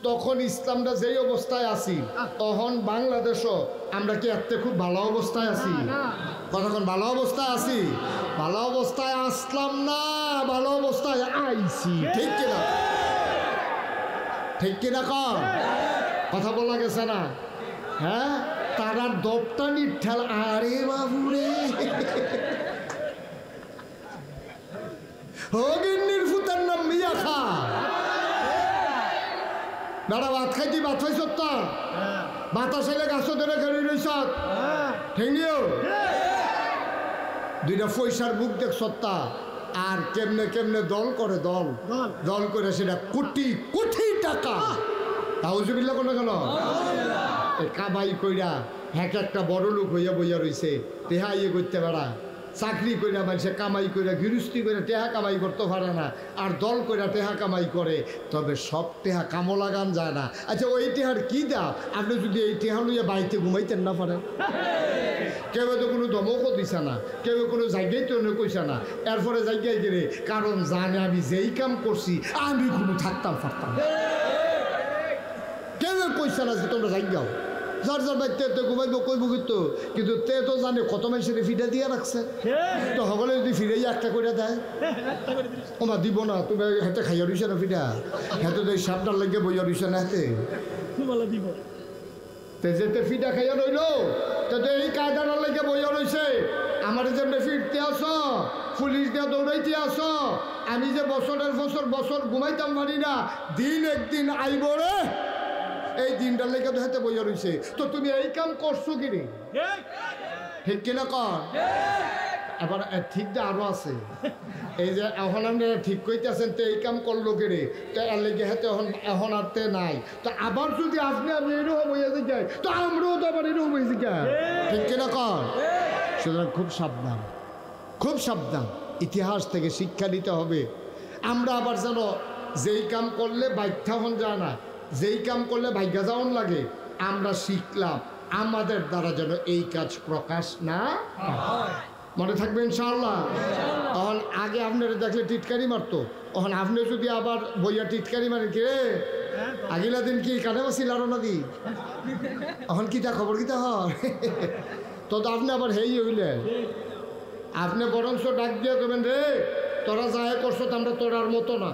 তখন ইসলামটা যেই অবস্থায় আছি তখন বাংলাদেশও আমরা কি এত খুব ভালো অবস্থায় আছি? কতক্ষণ ভালো অবস্থায় আছি? ভালো অবস্থায় আসলাম না, ভালো অবস্থায় আইছি। ঠিক কিনা? ঠিক কিনা? কথা বলা গেছে না? হ্যাঁ, তারা দপটা নিঠাল। আরে বাবুরে, হগিন্নির ফুতার নাম মিয়া খা। দাদা ভাত খাইতি, ভাত খাইছ? তা বাতাস এলে গাছ ধরে খেলি রইস। ঠেঙ্গিও দুইটা পয়সার বুক দেখ সত্তা। আর কেমনে কেমনে দল করে, দল দল করে সেটা কোটি কোটি টাকা। তাউজুবিল্লাহ কোনো কেন কাবাই কইরা হ্যাক একটা বড় লোক হইয়া বইয়া রইছে। তেহা ইয়ে করতে পারা, চাকরি কইরা মানুষে কামাই কইরা গৃহস্থী করে টেহা কামাই করতে পারে না, আর দল কইরা টেহা কামাই করে। তবে সব টেহা কামো লাগান যায় না। আচ্ছা, ওই টেহার কি দাও? আপনি যদি এই টেহা লইয়া বাড়িতে ঘুমাইতেন না পারেন, কেউ তো কোনো ধমকও দিছে না, কেউ কোনো জায়গায় তো কইছে না। এরপরে জায়গায় গেলে কারণ জানে আমি যেই কাম করছি আমি কোনো থাকতাম পারতাম। কেউ কইছে না যে তোমরা জায়গাও যার যার বাড়িতে তো ঘুমাইব কইব, কিন্তু তে তো জানে কত মানুষের ফিডা দিয়ে রাখছে। তো সকলে যদি ফিরাই একটা করে দেয়, ওমা দিব না, তুমি হাতে খাইয়া রইছে না ফিডা, হাতে তো সাপটার লাগে বইয়া রইছে না হাতে দিব। যেতে ফিডা খাইয়া রইল, তো এই কায়দাটার লাগে বইয়া রইছে। আমার যেমনি ফিরতে আস, পুলিশ দিয়ে দৌড়াইতে আস, আমি যে বছরের বছর ঘুমাইতাম পারি না, দিন একদিন আইব রে, এই দিনটার লেগে তো হাতে বইয়া রইছে। তো তুমি এই কাম করছো কি রে? ঠিক কিনা কর? এবার ঠিক যে আরো আছে, এই যে এখন আপনারা ঠিক কইতেছেন, তো এই কাম করলো কে রে, তো এর লেগে হাতে এখন আরতে নাই। তো আবার যদি আপনি এরকম হইয়া যাই, তো আমরাও তো আবার এরকম হয়েছি কে? ঠিক কিনা কর? সুতরাং খুব সাবধান, খুব সাবধান। ইতিহাস থেকে শিক্ষা নিতে হবে। আমরা আবার যেন যেই কাম করলে বাইথা হন যায় না, যেই কাম করলে ভাগ্যা যাওন লাগে, আমরা শিখলাম আমাদের দ্বারা যেন এই কাজ প্রকাশ না হয়। মনে থাকবে ইনশাআল্লাহ। তখন আগে আপনারা দেখলে টিটকারি মারতো, তখন আপনি যদি আবার বইয়া টিটকারি মারেন, কি রে আগিলা দিন কি কানে বাসিল আরো নদী, এখন কিতা খবর কিতা হয়, তো আপনি আবার হেই হইলেন। আপনি বরঞ্চ ডাক দিয়ে করবেন, রে তোরা যাই করছো আমরা তোরার মতো না,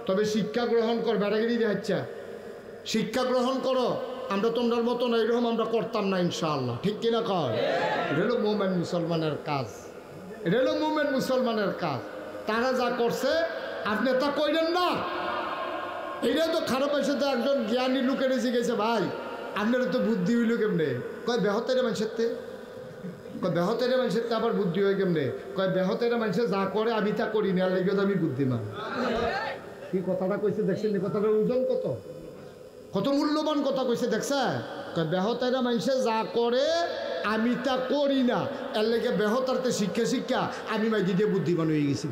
তবে শিক্ষা গ্রহণ কর, বেড়াগিরি দেখাচ্ছা, শিক্ষা গ্রহণ করো, আমরা তোমরার মতো না, এরকম আমরা করতাম না ইনশাআল্লাহ। ঠিক কিনা কর? এটা হলো মুমিন মুসলমানের কাজ, এটা হলো মুমিন মুসলমানের কাজ। তারা যা করছে আপনি তা কইলেন না, এটা তো খারাপ হয়েছে। তো একজন জ্ঞানী লোকের এসে গেছে, ভাই আপনার তো বুদ্ধি হইল কেমনে? কয় বেহতের মানুষের, কয় বেহতের মানুষের আবার বুদ্ধি হয় কেমনে? কয় বেহতের মানুষের যা করে আমি তা করি না, লেগে তো আমি বুদ্ধিমান। কি কথাটা কইছে দেখছেন? কথাটার ওজন কত, কত মূল্যবান কথা কইছে দেখছে। বেহতারা মানুষে যা করে আমি তা করি না, এর লেগে বেহতারতে শিক্ষা আমি মাইদি দিয়ে বুদ্ধিমান হয়ে গেছি।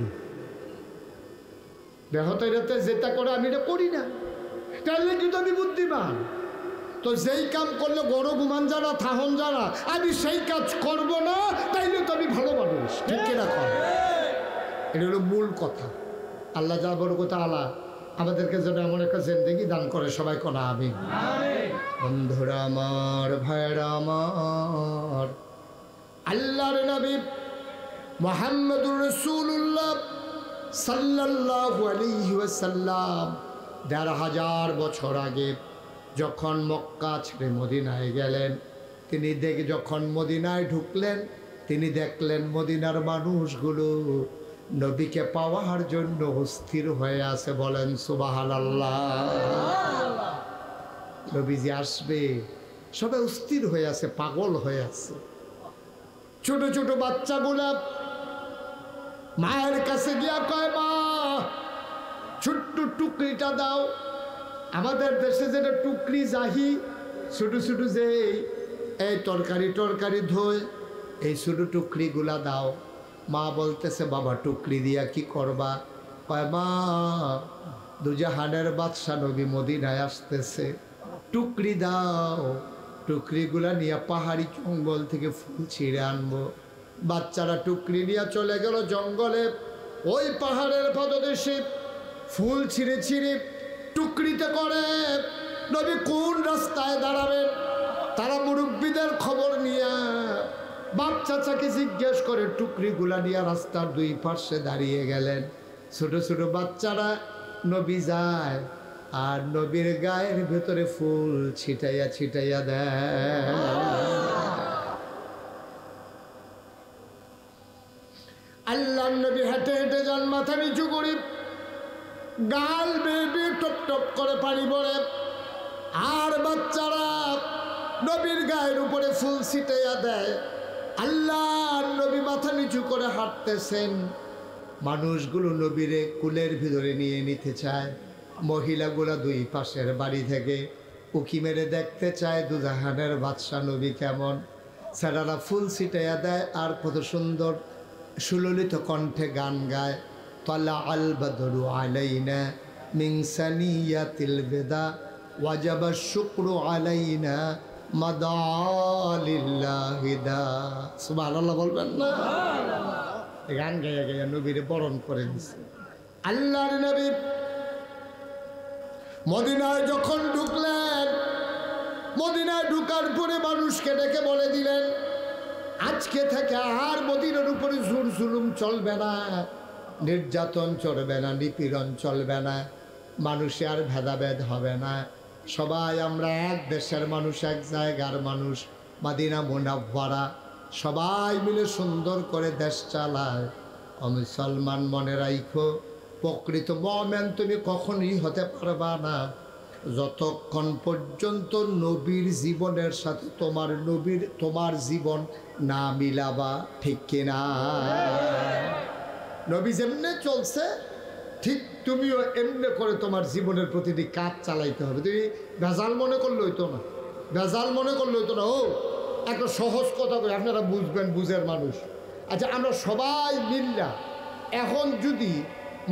বেহতারাতে যেটা করে আমি এটা করি না, তার লেগে তো আমি বুদ্ধিমান। তো যেই কাম করলে বড় গুমান যারা থাহন যারা, আমি সেই কাজ করব না, তাইলে তো আমি ভালো মানুষ। ঠিক কিনা কর? এটা হলো মূল কথা। আল্লাহ যা বড় কথা, আল্লাহ আমাদেরকে যেন এমন একটা জিন্দেগি দান করে, সবাই কোনা আমিন। বন্ধুরা আমার, ভাইরা আমার, আল্লাহর নবী মুহাম্মদুর রাসূলুল্লাহ সাল্লাল্লাহু আলাইহি ওয়াসাল্লাম ১৫০০ বছর আগে যখন মক্কা ছেড়ে মদিনায় গেলেন, তিনি যখন মদিনায় ঢুকলেন, তিনি দেখলেন মদিনার মানুষগুলো নবীকে পাওয়ার জন্য অস্থির হয়ে আছে। বলেন সুবহানাল্লাহ। নবীজি আসবে, সবাই অস্থির হয়ে আছে, পাগল হয়ে আছে। ছোট ছোট বাচ্চাগুলা মায়ের কাছে গিয়া কয়, মা ছোট্ট টুকরিটা দাও। আমাদের দেশে যেটা টুকরি জাহি, ছোট ছোট যে এই তরকারি ধোয়, এই ছোট টুকরিগুলা দাও। মা বলতেছে, বাবা টুকরি দিয়া কি করবা? কয়, মা দুজাহানের বাদশা নবী মদিনায় আসতেছে, টুকরি দাও, টুকরিগুলা নিয়ে পাহাড়ি জঙ্গল থেকে ফুল ছিঁড়ে আনবো। বাচ্চারা টুকরি নিয়ে চলে গেল জঙ্গলে, ওই পাহাড়ের পদদেশে ফুল ছিঁড়ে ছিঁড়ে টুকরিতে করে নবী কোন রাস্তায় দাঁড়াবেন তারা মুরব্বীদের খবর নিয়ে বাপ চাচাকে জিজ্ঞেস করে টুকরিগুলা নিয়ে রাস্তার দুই পাশে দাঁড়িয়ে গেলেন। ছোট ছোট বাচ্চারা নবী যায় আর নবীর গায়ের ভেতরে ফুল ছিটাইয়া ছিটাইয়া দেয়। আল্লাহ নবী হেঁটে হেঁটে যান, মাথা নিচু করি, গাল বেয়ে টপ টপ করে পানি পড়ে, আর বাচ্চারা নবীর গায়ের উপরে ফুল ছিটাইয়া দেয়। আল্লাহ নবী মাথা নিচু করে হাঁটতেছেন, মানুষগুলো নবীরে কুলের ভিতরে নিয়ে নিতে চায়। মহিলাগুলা দুই পাশের বাড়ি থেকে উকি মেরে দেখতে চায় দুজাহানের বাদশাহ নবী কেমন। ছেলেরা ফুল ছিটাইয়া দেয় আর কত সুন্দর সুললিত কণ্ঠে গান গায়, তালা আল বদরু আলাইনা মিন সানিয়াতিল বিদা ওয়াজাবা শুকরু আলাইনা মাদালিল্লাহিদা। সুবহানাল্লাহ বলবেন না? গান গাইয়া গাইয়া নবীরে বরণ করে দিছে। আল্লাহর নবী মদিনায় যখন ঢুকলেন, মদিনায় ঢুকার পরে মানুষকে ডেকে বলে দিলেন, আজকে থেকে আর মদিনার উপরে জোর জুলুম চলবে না, নির্যাতন চলবে না, নিপীড়ন চলবে না, মানুষে আর ভেদাভেদ হবে না, সবাই আমরা এক দেশের মানুষ, এক জায়গার মানুষ, মদিনা মুনাওয়ারা, সবাই মিলে সুন্দর করে দেশ চালায়। ও মুসলমান মনে রাখো, প্রকৃত মুমিন তুমি কখনোই হতে পারবা না যতক্ষণ পর্যন্ত নবীর জীবনের সাথে তোমার জীবন না মিলাবা, ঠিক কিনা? নবী যেমনে চলছে ঠিক তুমিও এমনি করে তোমার জীবনের প্রতিটি কাজ চালাইতে হবে। তুমি ভেজাল মনে করলে হইতো না, ভেজাল মনে করলে হইতো না। ও একটা সহজ কথা কই, আপনারা বুঝবেন, বুঝের মানুষ। আচ্ছা, আমরা সবাই মিল্লা এখন যদি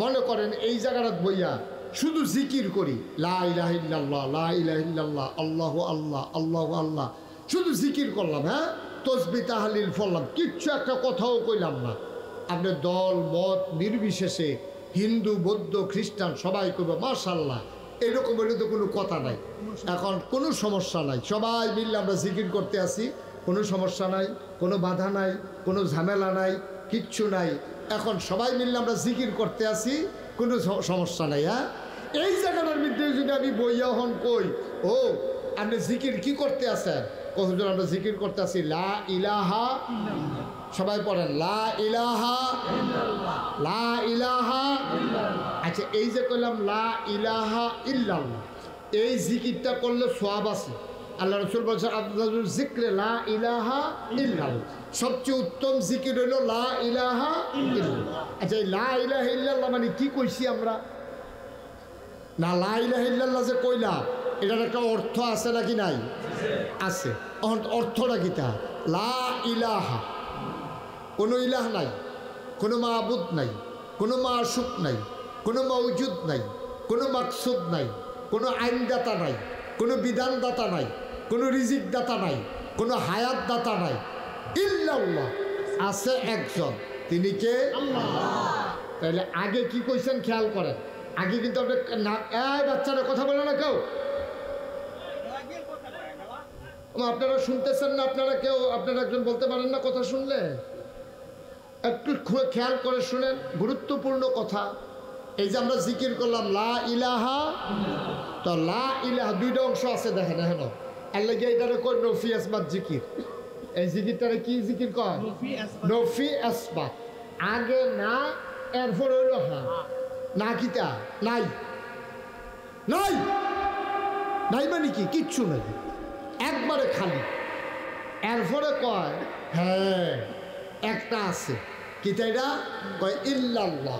মনে করেন এই জায়গাটা বইয়া শুধু জিকির করি, লা ইলাহা ইল্লাল্লাহ, লা ইলাহা ইল্লাল্লাহ, আল্লাহু আল্লাহ, আল্লাহু আল্লাহ, শুধু জিকির করলাম, হ্যাঁ, তসবিহ তাহলিল পড়লাম, কিচ্ছু একটা কথাও কইলাম না, আপনি দল মত নির্বিশেষে হিন্দু বৌদ্ধ খ্রিস্টান সবাই কইবে মাশাআল্লাহ, এরকম হলে তো কোনো কথা নাই। এখন কোনো সমস্যা নাই, সবাই মিললে আমরা জিকির করতে আসি, কোনো সমস্যা নাই, কোনো বাধা নাই, কোনো ঝামেলা নাই, কিচ্ছু নাই। এখন সবাই মিললে আমরা জিকির করতে আসি, কোনো সমস্যা নাই। হ্যাঁ, এই জায়গাটার মধ্যে যদি আমি বইয়া হন কই, ও আপনি জিকির কি করতে আসেন? কতজন আমরা জিকির করতে আসি লা ইলাহা, সবাই পড়েন লা ইলাহা, লা ইলাহা। আচ্ছা, এই যে কইলাম লা ইলাহা ইল্লাল্লাহ, এই জিকিরটা করলে সওয়াব আছে। আল্লাহ রাসূল বলেছেন আফদালুল যিকরি লা ইলাহা ইল্লাল্লাহ, সবচেয়ে উত্তম জিকির হলো লা ইলাহা ইল্লাল্লাহ। আচ্ছা, এই লা ইলাহা ইল্লাল্লাহ মানে কি কইছি আমরা? না, লা ইলাহা ইল্লাল্লাহ যে কইলাম এটার একটা অর্থ আছে নাকি নাই? আছে। অর্থটা কি? তা লা ইলাহা, কোনো ইলাহ নাই, কোনো মাবুদ নাই, কোনো মাশুক নাই, কোনো মওজুদ নাই, কোনো মাকসুদ নাই, কোনো আইনদাতা নাই, কোনো বিধানদাতা নাই, কোনো রিজিক দাতা নাই, কোনো হায়াত দাতা নাই, ইল্লাল্লাহ, আছে একজন, তিনি কে? আল্লাহ। তাহলে আগে কি কইছেন খেয়াল করেন, আগে কিন্তু আপনি এই বাচ্চারা কথা বলে না কেউ, আপনারা শুনতেছেন না, আপনারা কেউ, আপনারা একজন বলতে পারেন না কথা শুনলে? একটু খেয়াল করে শুনেন, গুরুত্বপূর্ণ কথা। এই যে আমরা জিকির করলাম লা ইলাহা, তো লা ইলাহা দুইটা অংশ আছে, দেখেন এখন আল্লাহ এইটারে কই নফি আসবাত জিকির। এই জিকিরটারে কি জিকির কয়? নফি আসবাত। আগে না, এরপর হইল হ্যাঁ, না কিতা নাই, নাই, নাই মানে কি? কিচ্ছু নাই, একবারে খালি। এরপরে কয় হ্যাঁ একটা আছে, কিতা এটা? কয় ইল্লাল্লাহ,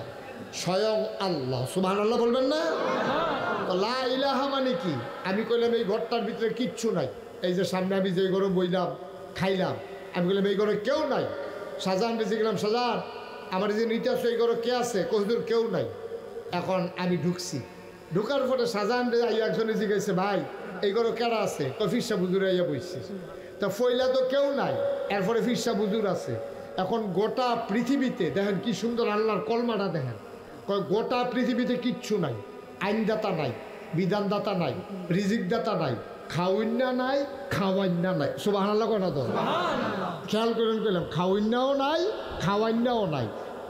স্বয়ং আল্লাহ। সুবহানাল্লাহ বলবেন না? লা ইলাহা মানে কি? আমি কইলাম এই ঘরটার ভিতরে কিচ্ছু নাই, এই যে সামনে আমি যে ঘরে বইলাম খাইলাম, আমি বললাম এই ঘরে কেউ নাই। শাহজাহান বেঁচে গেলাম, শাহজাহান আমার যে নিতে আসো এই ঘরে কে আছে? কহিদুর কেউ নাই। এখন আমি ঢুকছি, ঢুকার পরে শাহজাহান একজনে জিজ্ঞাসা, ভাই এই ঘরে কেরা আছে? ফিরসা বুজুর আইয়া বসছে। তা ফইলা তো কেউ নাই, এরপরে ফিরসা বুজুর আছে। এখন গোটা পৃথিবীতে দেখেন কি সুন্দর আল্লাহর কলমাটা দেখেন, গোটা পৃথিবীতে কিচ্ছু নাই, আইনদাতা নাই, বিধানদাতা নাই, রিজিকদাতা নাই, খাওয়াইন্না নাই, খাওয়াইন্না নাই। সুবহানাল্লাহ কথা তো খেয়াল করেন পেলাম, খাওয়াইন্নাও নাই, খাওয়াইন্নাও নাই,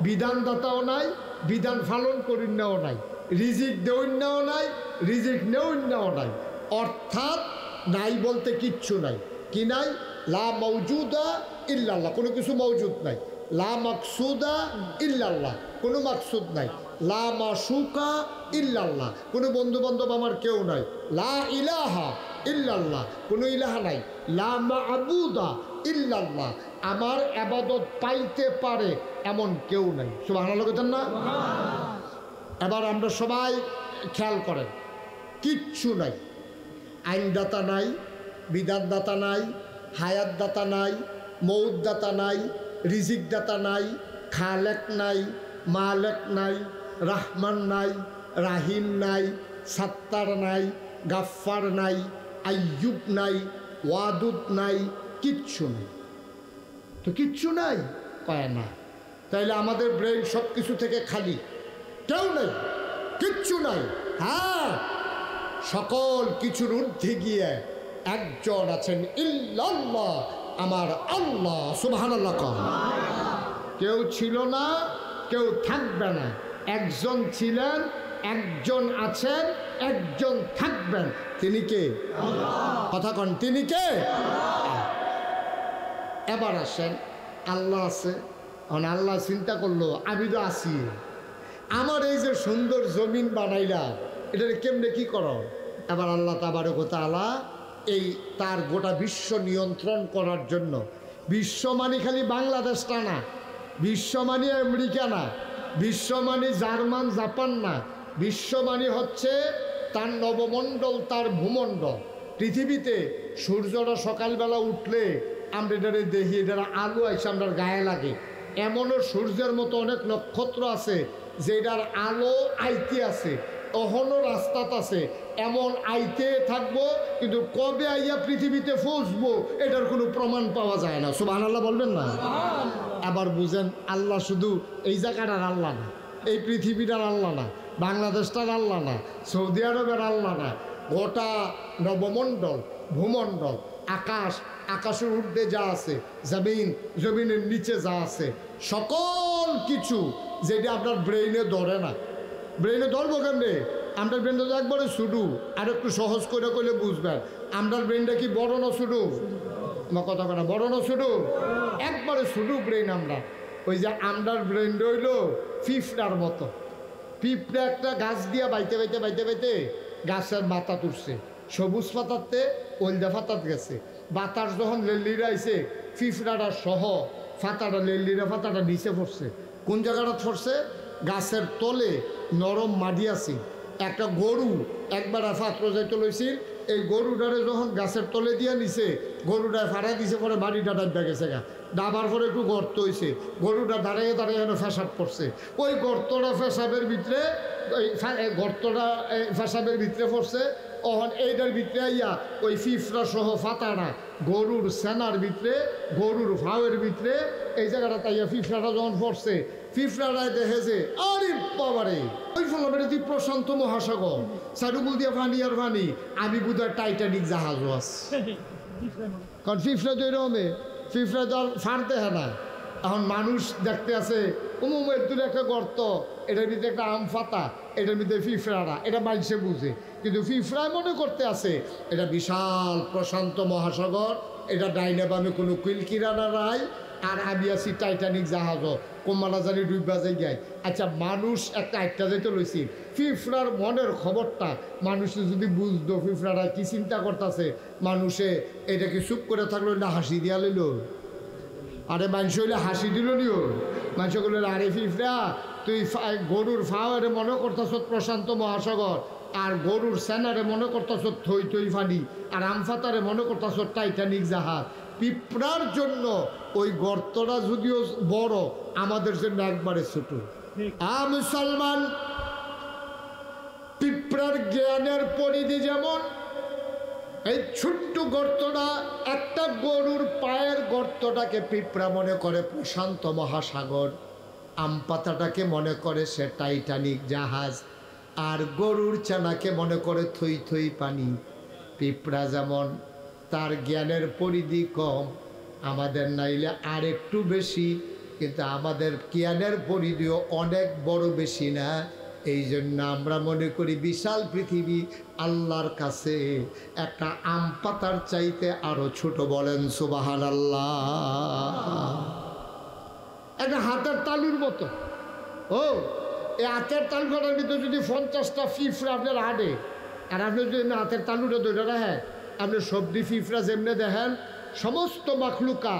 বিধানদাতাও নাই, বিধান পালন করিন্নাও নাই, রিজিক দেউন্নাও নাই, রিজিক নেউন্নাও নাই। অর্থাৎ নাই বলতে কিচ্ছু নাই। কি নাই? লা মওজুদা ইল্লাল্লাহ, কোনো কিছু মওজুদ নাই। লা মাকসুদা ইল্লাল্লাহ, কোনো মাকসুদ নাই। লা মাশুকা ইল্লাল্লাহ, কোনো বন্ধু বান্ধব আমার কেউ নাই। লা ইলাহা ইল্লাল্লাহ, কোনো ইলাহা নাই। লা মা'বুদা ইল্লাল্লাহ, আমার ইবাদত পাইতে পারে এমন কেউ নাই। সুবহানাল্লাহ বলেন না? এবার আমরা সবাই খেয়াল করেন, কিচ্ছু নাই। আইনদাতা নাই, বিধানদাতা নাই, হায়াতদাতা নাই, মৌতদাতা নাই, রিজিকদাতা নাই, খালেক নাই, মালেক নাই, রাহমান নাই, রাহিম নাই, সাত্তার নাই, গাফফার নাই, আইয়ুব নাই, ওয়াদুদ নাই, কিচ্ছু নেই। তো কিচ্ছু নাই কয় না, তাইলে আমাদের ব্রেন সব কিছু থেকে খালি, কেউ নেই, কিচ্ছু নাই। হ্যাঁ, সকল কিছুর ঊর্ধ্বে গিয়ে একজন আছেন, ইল্লাল্লাহ, আমার আল্লাহ। সুবহানাল্লাহ। কেউ ছিল না, কেউ থাকবে না। একজন ছিলেন, একজন আছেন, একজন থাকবেন। তিনি কে? কথা কন, তিনি কে? এবার আসেন, আল্লাহ আছে। আল্লাহ চিন্তা করলো, আমি তো আছি, আমার এই যে সুন্দর জমিন বানাইলাম, এটা কেমনে কি করো? এবার আল্লাহ তাবারক ওয়া তাআলা এই তার গোটা বিশ্ব নিয়ন্ত্রণ করার জন্য, বিশ্ব মানে খালি বাংলাদেশটা না, বিশ্ব মানে আমেরিকা না, বিশ্ব মানে জার্মান জাপান না, বিশ্ব মানে হচ্ছে তার নবমণ্ডল, তার ভূমণ্ডল। পৃথিবীতে সূর্যটা সকালবেলা উঠলে আমরা এটারে দেখি, এটার আলো আইসে আমরা গায়ে লাগে। এমনও সূর্যের মতো অনেক নক্ষত্র আছে যেটার আলো আইতে আছে, অহনও রাস্তাত আছে, এমন আইতে থাকবো, কিন্তু কবে আইয়া পৃথিবীতে পৌঁছবো এটার কোনো প্রমাণ পাওয়া যায় না। সুবহানাল্লাহ বলবেন না? আবার বুঝেন, আল্লাহ শুধু এই জায়গাটার আল্লাহ না, এই পৃথিবীটার আল্লাহ না, বাংলাদেশটার আল্লাহ না, সৌদি আরবের আল্লাহ না, গোটা নবমণ্ডল, ভূমণ্ডল, আকাশ, আকাশের ঊর্ধ্বে যা আছে, জমিন, জমিনের নিচে যা আছে, সকল কিছু যেটা আপনার ব্রেইনে ধরে না। ব্রেইনে ধরবো কেমনে? আপনার ব্রেনটা তো একবারে শুরু, আর একটু সহজ করে করলে বুঝবেন। আপনার ব্রেনটা কি বড় না শুরু? আমার কথা কথা, বড় না শুরু? একবারে শুরু ব্রেন আমরা। ওই যে আমরার ব্রেন রইল পিঁপড়ার মতো। পিঁপড়া একটা গাছ দিয়া বাইতে বাইতে বাইতে বাইতে গাছের মাথা তুলছে, সবুজ পাতাতে ওলদা ফাতাত গেছে। বাতাস যখন লেল্লিরা আইছে, পিঁপড়াটা সহ ফাতাটা, লেল্লিরা ফাতাটা নিচে পড়ছে। কোন জায়গাটা পড়ছে? গাছের তলে নরম মাটি আছে। একটা গরু একবার পাত্র যাইতে লইছিল, এই গরুটারে যখন গাছের তলে দিয়া নিছে, গরুটায় ফাড়া দিছে, পরে বাড়িটা ডাব্বা গেছে গা, ডাবার পরে একটু গর্ত হয়েছে, গরুটা দাঁড়িয়ে দাঁড়িয়ে যেন ফেসাব পড়ছে। ওই গর্তটা ফেসাবের ভিতরে, ওই গর্তটা ফেসাবের ভিতরে পড়ছে। ওহন এইটার ভিতরে আইয়া ওই ফিফরা সহ ফাতাটা গরুর সেনার ভিতরে, গরুর ফাওয়ের ভিতরে, এই জায়গাটা তাইয়া ফিফরাটা যখন পড়ছে, ফিফরাটায় দেখেছে, আরে বাবারে, ওই ফলামের তুই প্রশান্ত মহাসাগর, সারুবুল দিয়া ফানি আর ফানি, আমি বোধহয় টাইটানিক জাহাজও আছে। কারণ ফিফরা তো এরকমে, ফিফরা তো আর ফাড়তে হয় না। এখন মানুষ দেখতে আছে, উমুমের দূরে একটা গর্ত, এটার ভিতরে একটা আম ফাতা, এটার ভিতরে ফিফরারা, এটা মানুষে বুঝে। কিন্তু ফিফরায় মনে করতে আছে এটা বিশাল প্রশান্ত মহাসাগর, এটা ডাইনে বামে কোনো কুইলকিরানা নাই, আর আমি আছি টাইটানিক জাহাজও, কোমালা জানি ডুববা যাই। আচ্ছা, মানুষ একটা যেতে লইছি, ফিফরার মনের খবরটা মানুষে যদি বুঝতো ফিফরারা কি চিন্তা করতেছে, মানুষে এটা কি চুপ করে থাকলো না হাসি দিয়া লইল? আরে মানুষ হইলে হাসি দিল নিও, মানুষ বলল, আরে ফিফরা তুই গরুর ফাওয়ারে মনে করতেছ প্রশান্ত মহাসাগর, আর গরুর সেনারে মনে করতেছ থই থই ফানি, আর আমফাতারে মনে করতেছ টাইটানিক জাহাজ। পিঁপড়ার জন্য ওই গর্তটা যদিও বড়, আমাদের জন্য একবারে ছোট। মুসলমান, পিঁপড়ার জ্ঞানের পরিধি যেমন, এই ছোট্ট গর্তটা, একটা গরুর পায়ের গর্তটাকে পিঁপড়া মনে করে প্রশান্ত মহাসাগর, আম পাতাটাকে মনে করে সে টাইটানিক জাহাজ। আর গরুর ছানাকে মনে করে থই থই পানি। পিঁপড়া যেমন তার জ্ঞানের পরিধি কম, আমাদের নাইলে আর একটু বেশি, কিন্তু আমাদের জ্ঞানের পরিধিও অনেক বড় বেশি না। এই জন্য আমরা মনে করি বিশাল পৃথিবী আল্লাহর কাছে একটা আম পাতার চাইতে আরো ছোট। বলেন সুবহানাল্লাহ। একটা হাতের তালুর মতো। ও এই হাতের তালুটার ভিতরে যদি 50টা পিঁপড়া আপনার আড়ে, আর আপনি যদি হাতের তালুটা ধরে রাখেন, আপনি সবজি পিঁপড়া যেমনি দেখেন, সমস্ত মাখলুকা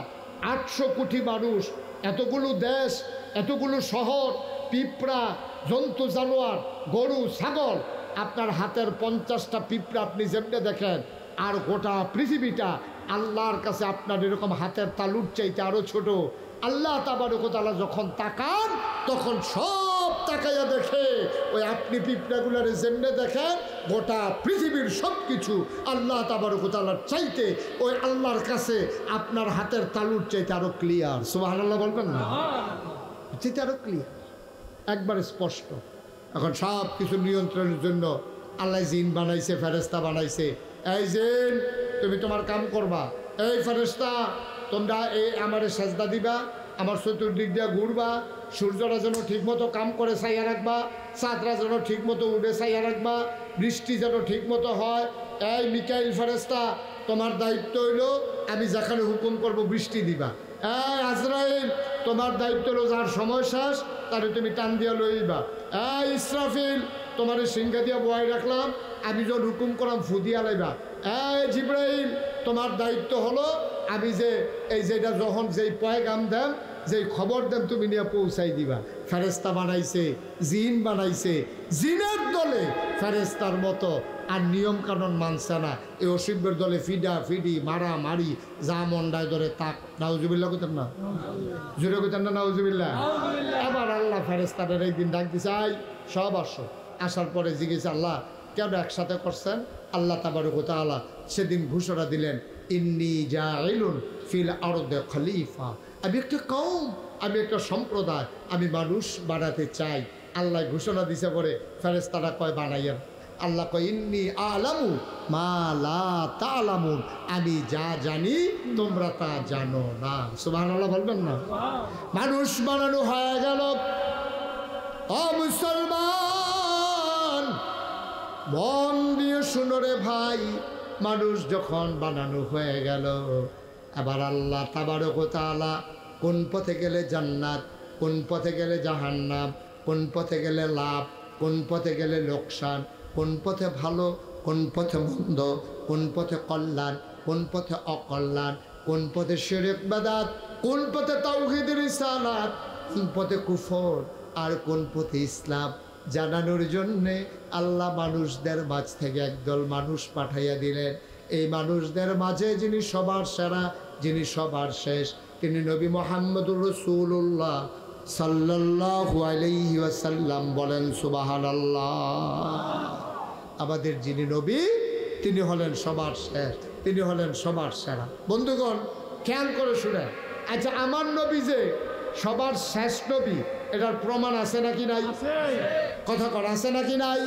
800 কোটি মানুষ, এতগুলো দেশ, এতগুলো শহর, পিঁপড়া, জন্তু জানোয়ার, গরু ছাগল, আপনার হাতের 50টা পিঁপড়া আপনি যেমনি দেখেন, আর গোটা পৃথিবীটা আল্লাহর কাছে আপনার এরকম হাতের তালুর চাইতে আরো ছোট। আল্লাহ তাবারক ওয়া তাআলা যখন তাকান তখন সব তাকাইয়া দেখে ওই আপনি পিঁপড়াগুলারে যেমনে দেখেন, গোটা পৃথিবীর সব কিছু আল্লাহ তাবারক ওয়া তাআলার চাইতে ওই আল্লাহর কাছে আপনার হাতের তালুর চাইতে আরো ক্লিয়ার। সুবহানাল্লাহ বলবেন না? চাইতে আরো ক্লিয়ার, একবারে স্পষ্ট। এখন সব কিছু নিয়ন্ত্রণের জন্য আল্লাহ জিন বানাইছে, ফেরেশতা বানাইছে। এই জিন তুমি তোমার কাম করবা, এই ফেরেশতা তোমরা এই আমারে সেজদা দিবা, আমার চতুর্দিক দিয়ে ঘুরবা, সূর্যরা যেন ঠিকমতো কাম করে চাইয়া রাখবা, চাঁদরা যেন ঠিকমতো উঠে চাইয়া রাখবা, বৃষ্টি যেন ঠিকমতো হয়। এই মিকাইল ফেরেশতা তোমার দায়িত্ব হইল আমি যেখানে হুকুম করব বৃষ্টি দিবা। এই আজরাইল তোমার দায়িত্ব হলো যার সময় শেষ তাহলে তুমি টান দিয়া লইবা। এই ইসরাফিল তোমার সিংহা দিয়া বয় রাখলাম, আমি যখন হুকুম করলাম ফু দিয়া লাইবা। এই জিব্রাইল তোমার দায়িত্ব হলো আমি যে এই যেটা যখন যেই পয়গাম দেন, যেই খবর দেন তুমি নিয়ে পৌঁছাই দিবা। ফেরেশতা বানাইছে, জিন বানাইছে, জিনের দলে ফেরেশতার মতো আর নিয়ম কানুন মানছে না। এই অসিবের দলে ফিডা ফিডি মারা মারি যা মন্ডায় ধরে তাক। নাউজুবিল্লাহ কইতেন না? জোরে কইতেন না নাউজুবিল্লাহ? আবার আল্লাহ ফেরেশতাদের একদিন ডাক দিছে, আই সব আসো। আসার পরে জিজ্ঞেস আল্লাহ কেন একসাথে করছেন? আল্লাহ তাবারক ওয়া তাআলা সেদিন ঘোষণা দিলেন, ইন্নী জাইলুন ফিল আরদে খলিফা। আমি একটা কওম, আমি একটা সম্প্রদায়, আমি মানুষ বানাতে চাই। আল্লাহ ঘোষণা দিছে পরে ফেরেশতারা কয় বানাইয়েন। আল্লাহ কয় ইন্নী আলামু মা লা তা'লামুন, আমি যা জানি তোমরা তা জানো না। সুবহানাল্লাহ বলবেন না? মানুষ বানানো হয়ে গেল। ও মুসলমান মন দিয়ে শুনো রে ভাই, মানুষ যখন বানানো হয়ে গেল, আবার আল্লাহ তাবারক ওয়া তাআলা কোন পথে গেলে জান্নাত, কোন পথে গেলে জাহান্নাম, কোন পথে গেলে লাভ, কোন পথে গেলে লোকসান, কোন পথে ভালো, কোন পথে মন্দ, কোন পথে কল্যাণ, কোন পথে অকল্যাণ, কোন পথে শিরক বিদআত, কোন পথে তাওহীদ রিসালাত, কোন পথে কুফর আর কোন পথে ইসলাম জানানোর জন্যে আল্লাহ মানুষদের মাঝ থেকে একদল মানুষ পাঠাইয়া দিলেন। এই মানুষদের মাঝে যিনি সবার সেরা, যিনি সবার শেষ, তিনি নবী মুহাম্মদুর রাসূলুল্লাহ সাল্লাল্লাহু আলাইহি ওয়াসাল্লাম। বলেন সুবহানাল্লাহ। আমাদের যিনি নবী তিনি হলেন সবার শেষ, তিনি হলেন সবার সেরা। বন্ধুগণ খেয়াল করে শুনেন, আচ্ছা আমার নবী যে সবার শেষ নবী, এটার প্রমাণ আছে নাকি নাই? কথা কর, আছে নাকি নাই?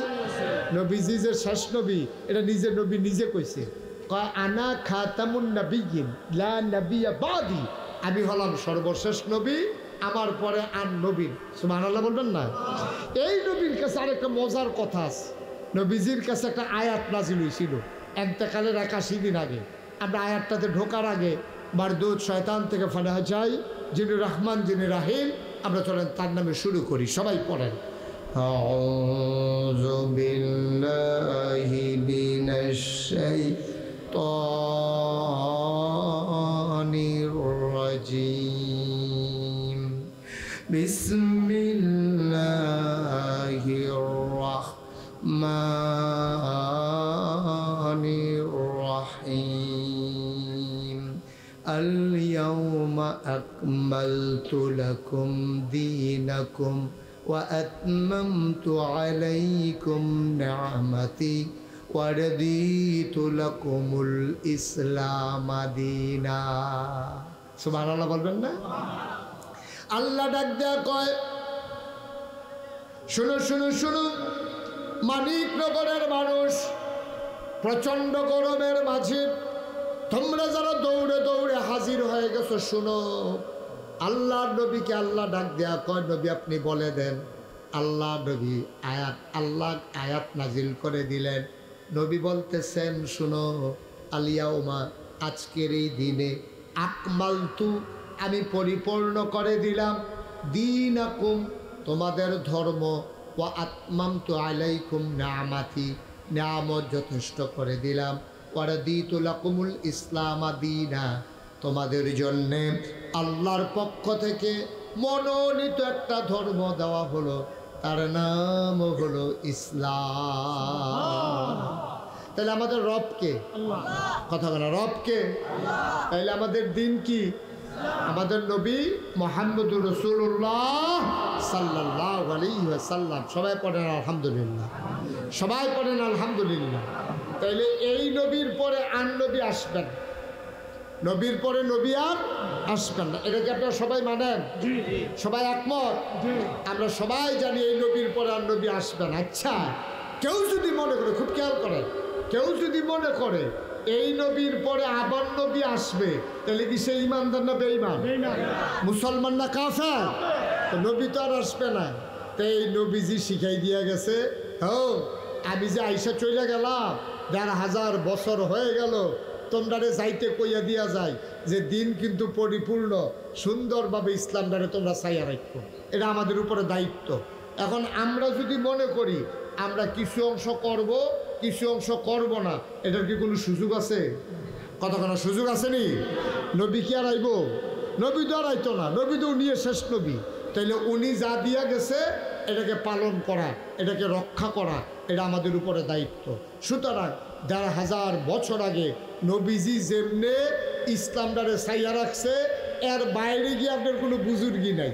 নবীজি যে শেষ নবী এটা নিজের নবী নিজে কইছে, কয় আনা খাতামুন নাবিয়্যিন লা নাবিয়্যা বাদি, আমি হলাম সর্বশেষ নবী, আমার পরে আর নবী। সুবহানাল্লাহ বলবেন না? এই নবীর কাছে আরেকটা মজার কথা আছে। নবীজির কাছে একটা আয়াত নাজিল হয়েছিল এতেকালের 81 দিন আগে। আমরা আয়াতটাতে ঢোকার আগে মারদুদ শয়তান থেকে ফানা যাই, যিনি রহমান যিনি রাহিম, আমরা চলেন তার নামে শুরু করি। সবাই পড়েন আউযু বিল্লাহি মিনাশ শাইতানির রাজীম। বিসমিল্লাহির রাহমানির রাহিম। আল-ইয়াওমা আকমালতু লাকুম দীনাকুম ওয়া আতমামতু আলাইকুম নি'মাতি ওয়া রাদিতু লাকুমুল ইসলাম দীনা। সুবহানাল্লাহ বলবেন না? আল্লাহ ডাক দেয়া কয়, শুনো শুনো শুনো, মানিকনগরের মানুষ, প্রচন্ড গরমের মাঝে তোমরা যারা দৌড়ে দৌড়ে হাজির হয়ে গেছো, শুনো, আল্লাহ নবীকে আল্লাহ ডাক দেয়া কয়, নবী আপনি বলে দেন। আল্লাহ নবী আল্লাহ আয়াত নাজিল করে দিলেন। নবী বলতেছেন, শুনো, আলিয়াউমা, আজকের এই দিনে আকমালতু, আমি পরিপূর্ণ করে দিলাম, দীনাকুম, তোমাদের ধর্ম, ওয়া আতমামতু আলাইকুম নিআমাতি, নিয়ামত যথেষ্ট করে দিলাম, ওয়া রাদিতু লাকুমুল ইসলাম দীনা, তোমাদের জন্যে আল্লাহর পক্ষ থেকে মনোনীত একটা ধর্ম দেওয়া হলো, তার নাম হলো ইসলাম। তাহলে আমাদের রবকে, কথা বলা রবকে, তাহলে আমাদের দিন কি? আমাদের নবী মুহাম্মদুর রাসূলুল্লাহ সাল্লাল্লাহু আলাইহি ওয়াসাল্লাম। সবাই পড়েন আলহামদুলিল্লাহ, সবাই পড়েন আলহামদুলিল্লাহ। তাইলে এই নবীর পরে আর নবী আসবেন, নবীর পরে নবী আর আসবেন না। এটা কি আপনারা সবাই মানেন? সবাই একমত? আমরা সবাই জানি এই নবীর পরে আর নবী আসবেন। আচ্ছা, কেউ যদি মনে করে, খুব খেয়াল করেন, কেউ যদি মনে করে এই নবীর পরে আবার নবী আসবে, তাহলে কি সে ইমানদার না বেঈমান? মুসলমান না কাফের? তো নবী তো আর আসবে না। তো এই নবীজি শিখাই দিয়া গেছে, আমি যে আইসা চলে গেলাম, ১,৫০০ বছর হয়ে গেল, তোমরারে যাইতে কইয়া দিয়া যায় যে দিন কিন্তু পরিপূর্ণ সুন্দরভাবে ইসলামটারে তোমরা চাইয়া রাখো, এটা আমাদের উপরে দায়িত্ব। এখন আমরা যদি মনে করি আমরা কিছু অংশ করব, কিছু অংশ করব না, এটার কি কোনো সুযোগ আছে? কতক্ষণ সুযোগ আছে নি? নবী কি আর আইব? নবী তো আর আইতো না, নবী তো উনি শেষ নবী। তাইলে উনি যা দিয়া গেছে এটাকে পালন করা, এটাকে রক্ষা করা, এটা আমাদের উপরে দায়িত্ব। সুতরাং ১,৫০০ বছর আগে নবীজি যেমনে ইসলামটারে ছাইয়া রাখছে, এর বাইরে গিয়ে আপনার কোনো বুজুর্গি নাই,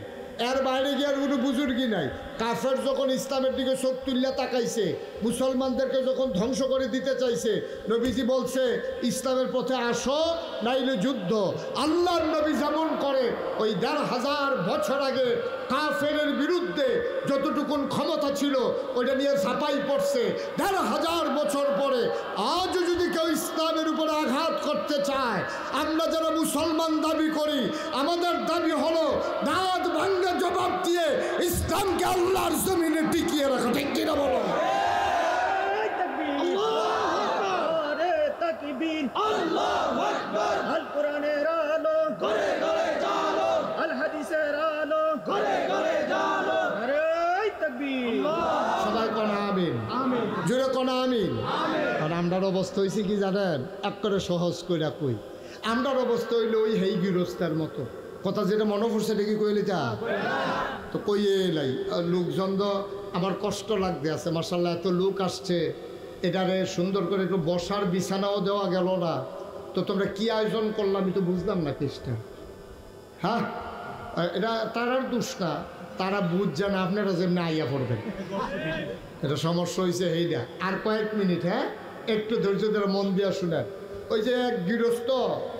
এর বাইরে গিয়ে আর কোনো বুজুর্গি নাই। কাফের যখন ইসলামের দিকে চোখ তুল্লা তাকাইছে, মুসলমানদেরকে যখন ধ্বংস করে দিতে চাইছে, নবীজি বলছে ইসলামের পথে আসো, নাইলে যুদ্ধ। আল্লাহর নবী যেমন করে ওই ১,৫০০ বছর আগে কাফেরের বিরুদ্ধে যতটুকুন ক্ষমতা ছিল ওইটা নিয়ে ঝাঁপাই পড়ছে। ১,৫০০ বছর পরে আজও যদি কেউ ইসলামের উপরে আঘাত করতে চায়, আমরা যারা মুসলমান দাবি করি, আমাদের দাবি হলো দাঁত ভাঙ্গা জবাব দিয়ে ইসলামকে আল্লাহর জমিনে টিকিয়ে রাখা। ঠিক কিনা বলো? আল্লাহু আকবার। আল কোরআনের আলো ঘরে ঘরে জালো, আল হাদিসের আলো ঘরে ঘরে জালো। আরে তাকবীর। সবাই কোন আমিন? আমিন। জোরে কোন আমিন? আমিন। আর আমরার অবস্থা হইছে কি জানেন? এক করে সহজ কইরা কই, আমরার অবস্থা হইল ওই হেই গৃহস্থের মতো। কথা যেটা মনে পড়ছে এটা কি কইলে তা তো কইয়ে নাই। লোকজন তো আমার কষ্ট লাগতে আছে, মাশাআল্লাহ এত লোক আসছে, এটারে সুন্দর করে একটু বসার বিছানাও দেওয়া গেল না। তো তোমরা কি আয়োজন করলাম আমি তো বুঝলাম না কেসটা। হ্যাঁ, এটা তারার দোষ না, তারা বুঝছে না আপনারা যেমনি আইয়া পড়বেন। এটা সমস্যা হয়েছে এইটা। আর কয়েক মিনিট, হ্যাঁ একটু ধৈর্য ধরে মন দিয়া শুনেন। ওই যে এক গৃহস্থ,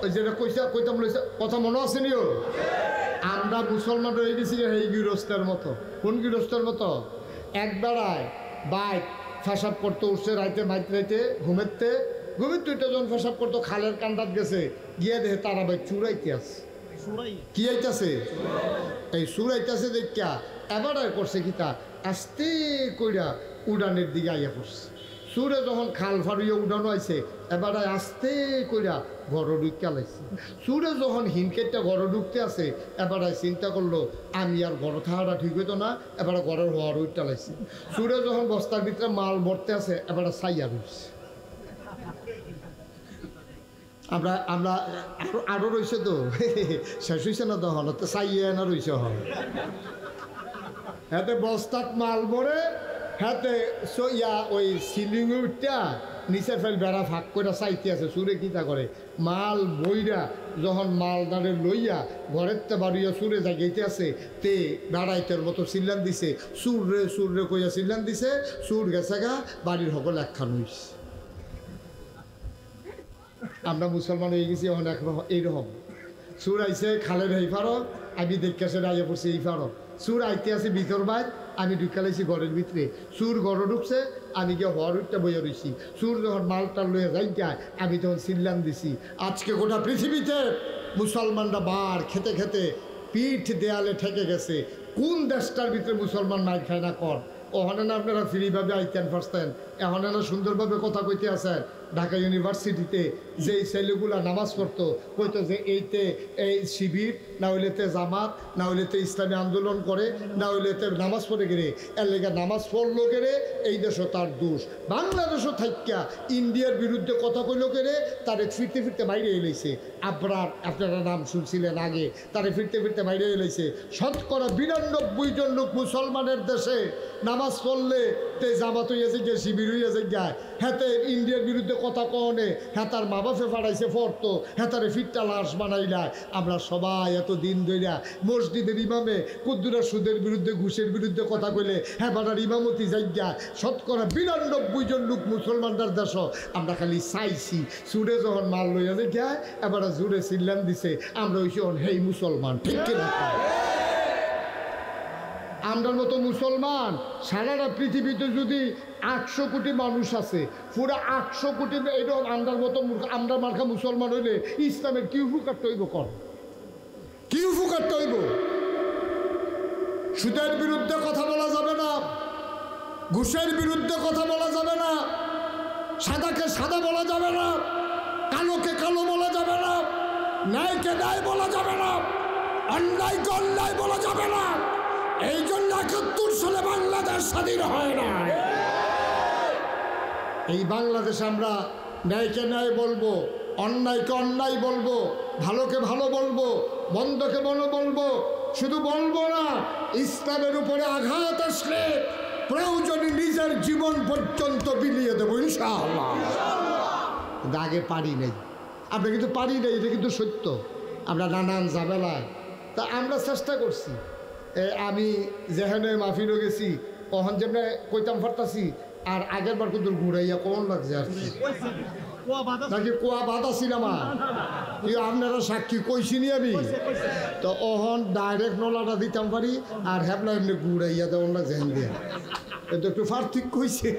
ওই যেটা কইতাম কথা মনে আছে নিও, আমরা মুসলমান রয়ে গেছি এই গৃহস্থের মতো। কোন গৃহস্থের মতো? এক বেড়ায় বাইক ফেসাব করতে উঠছে রাইতে, রাইতে ঘুমেতে যখন ফেসাব করতো খালের কান্দাত গেছে, গিয়ে দেখে তারা ভাই চুরাইতে আছে। কি আইতাছে? এই চুরাইতেছে দেখা এবার করছে কি তা আস্তে কইরা উড়ানের দিকে আইয়া পড়ছে। সুরে যখন খাল ফাড়িয়ে উঠানো আইছে, এবার আস্তে কইরা ঘর ঢুকে লাইছে। সুরে যখন হিনকেটটা ঘর ঢুকতে আছে, এবার চিন্তা করলো আমি আর ঘর থাকাটা ঠিক হইতো না, এবার ঘরের হওয়ার উঠতে লাইছে। সুরে যখন বস্তার ভিতরে মাল ভরতে আছে, এবার ছাইয়া রয়েছে। আমরা আরো রয়েছে তো, শেষ হয়েছে না তখন, তো চাইয়া না রয়েছে হল হাতে বস্তাত মাল ভরে, হাতে ইয়া ওই সিলিং উঠটা নিচে ফেল বেড়া ফাঁক করে চাইতে আছে। সুরে কিতা করে মাল বইরা যখন মালদারে লইয়া ঘরের তে বাড়িয়া সুরে জাগাইতে আছে, তে বেড়াইতের মতো চিল্লান দিছে, সুর রে কইয়া চিল্লান দিছে, সুর গেছে গা, বাড়ির সকল একখান হইছে। আমরা মুসলমান হয়ে গেছি এখন এইরকম। সুর আইছে খালের এই ফারো, আমি দেখে সে আইয়া পড়ছি এই ফারো। সুর আইতে আছে ভিতর বাইর, আমি ঢুকালাইছি ঘরের ভিতরে, সুর ঘরে ঢুকছে, আমি গিয়ে হওয়ার উঠটা বইয়া রইছি। সুর যখন মালটা লইয়া যাই যায়, আমি তখন চিল্লাম দিছি। আজকে গোটা পৃথিবীতে মুসলমানরা বার খেতে খেতে পিঠ দেয়ালে ঠেকে গেছে। কোন দেশটার ভিতরে মুসলমান মাইর খায় না কর? ওখানে না আপনারা ফ্রিভাবে আইতেন পারতেন, এখানে না সুন্দরভাবে কথা কইতে আছেন। ঢাকা ইউনিভার্সিটিতে যেই ছেলেগুলা নামাজ পড়তো, কইতো যে এইতে এই শিবির, না হইলেতে জামাত, না হইলেতে ইসলামী আন্দোলন করে, না হইলেতে নামাজ পড়ে গেলে, এর লেগে নামাজ পড়লো গেলে এই দেশও তার দোষ। বাংলাদেশও থাইকা ইন্ডিয়ার বিরুদ্ধে কথা কইল গেলে তারে ফিরতে ফিরতে বাইরে এলাইছে। আপনারা নাম শুনছিলেন আগে, তারে ফিরতে ফিরতে বাইরে এলাইছে। শতকরা 92 জন লোক মুসলমানের দেশে নামাজ পড়লে তে জামাত হইয়াছে গিয়ে, শিবির হইয়াছে গায়, হ্যাঁ ইন্ডিয়ার বিরুদ্ধে কথা কনে, হ্যাঁ তার মা বাপে ফাড়াইছে ফরতো, হ্যাঁ তারে ফিরটা লাশ বানাইলায়। আমরা সবাই এত দিন ধইরা মসজিদের ইমামে কুদ্দুরা সুদের বিরুদ্ধে, ঘুষের বিরুদ্ধে কথা কইলে হ্যাঁ বানার ইমামতি যাইগা। শতকরা 92 জন লোক মুসলমানদের দেশ আমরা খালি চাইছি। সুরে যখন মাল লইয়াছে গায়, এবার জুড়ে চিল্লান দিছে, আমরা হইছি হেই মুসলমান। ঠিক কিনা? আমরার মতো মুসলমান সারাটা পৃথিবীতে যদি 800 কোটি মানুষ আছে, পুরো 800 কোটি এরকম আমরার মতো আমরা মার্কা মুসলমান হইলে ইসলামের কি উপকার তৈব? কর কি উপকার তৈব? সুদের বিরুদ্ধে কথা বলা যাবে না, ঘুষের বিরুদ্ধে কথা বলা যাবে না, সাদাকে সাদা বলা যাবে না, কালোকে কালো বলা যাবে না, ন্যায়কে ন্যায় বলা যাবে না, অন্যায়কে অন্যায় বলা যাবে না। এই জন্য 71 সালে বাংলাদেশ স্বাধীন হয় না। এই বাংলাদেশ আমরা ন্যায়কে ন্যায় বলবো, অন্যায়কে অন্যায় বলবো, ভালোকে ভালো বলবো, মন্দকে ভালো বলবো। শুধু বলবো না, ইসলামের উপরে আঘাত আসলে প্রয়োজনে নিজের জীবন পর্যন্ত বিলিয়ে দেবো ইনশাআল্লাহ। আগে পারি নাই, আমরা কিন্তু পারি নাই, এটা কিন্তু সত্য। আমরা নানান ঝামেলায় তা আমরা চেষ্টা করছি। আমি যেখানে মাহফিলও গেছি, কখন যেমন কইতাম ফারতাছি, আর আগের বার কিন্তু ঘুরাইয়া কখন লাগছে আর কি, নাকি কোয়া বাধা সিনেমা আপনারা সাক্ষী কইছিনি আমি। তো ওহন ডাইরেক্ট নলাটা দিতাম পারি, আর হ্যাবলা এমনি ঘুরাইয়া দেওয়ার লাগছে হ্যান দিয়া। এটা একটু পার্থক্য কইছে।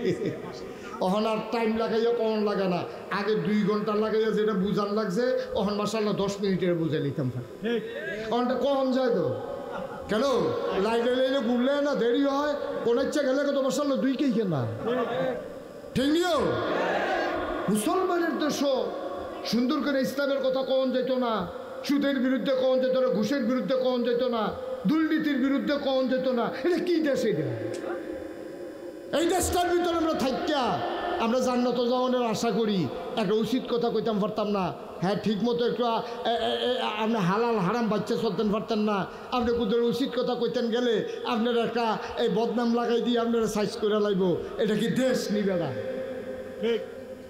ওহন আর টাইম লাগাইয়া কখন লাগে না, আগে 2 ঘন্টা লাগাইয়া যেটা বুঝান লাগছে, ওহন মাসাল্লাহ 10 মিনিটের বুঝে নিতাম পারি। ওখানটা কখন যায় তো কেন লাইনে লাইনে ঘুরলে না দেরি হয়, কোন ইচ্ছা গেলে তো মাসাল্লাহ 2 কেই কেনা। ঠিক নিও মুসলমানের দেশ সুন্দর করে ইসলামের কথা কখন যেত না, সুদের বিরুদ্ধে কখন যেত না, ঘুষের বিরুদ্ধে কখন যেত না, দুর্নীতির বিরুদ্ধে কখন যেত না। এটা কি দেশ? এটা এই দেশটার ভিতরে আমরা থাকিয়া আমরা জান্নাত যাওয়ানোর আশা করি। একটা উচিত কথা কইতাম পারতাম না, হ্যাঁ ঠিক মতো একটু আপনি হালাল হারাম বাচ্চা চলতেন পারতেন না, আপনি কোথাও উচিত কথা কইতেন গেলে আপনার একটা এই বদনাম লাগাই দিয়ে আপনারা সাইজ করে লাইব। এটা কি দেশ নিবে না?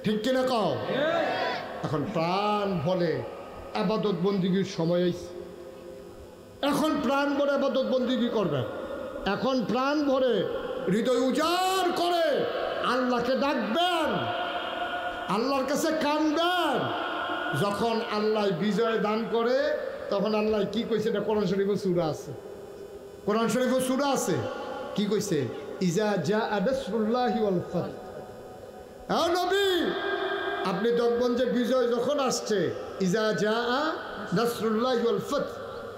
ঠিক কিনা কও? এখন প্রাণ ভরে আবাদত বন্দিগির সময় হয়েছে। এখন প্রাণ ভরে আবাদত বন্দিগি করবেন। এখন প্রাণ ভরে হৃদয় উজাড় করে আল্লাহকে ডাকবেন, আল্লাহর কাছে কাঁদবেন। যখন আল্লাহ বিজয় দান করে তখন আল্লাহ কি কইছে? এটা কোরআন শরীফে সূরা আছে, কোরআন শরীফে সূরা আছে। কি কইছে? ইজা জাআ নাসরুল্লাহি ওয়াল ফাত। হ্যাঁ নবী, আপনি দেখবেন যে বিজয় যখন আসছে, ইজা জাআ নাসরুল্লাহি ওয়াল ফাত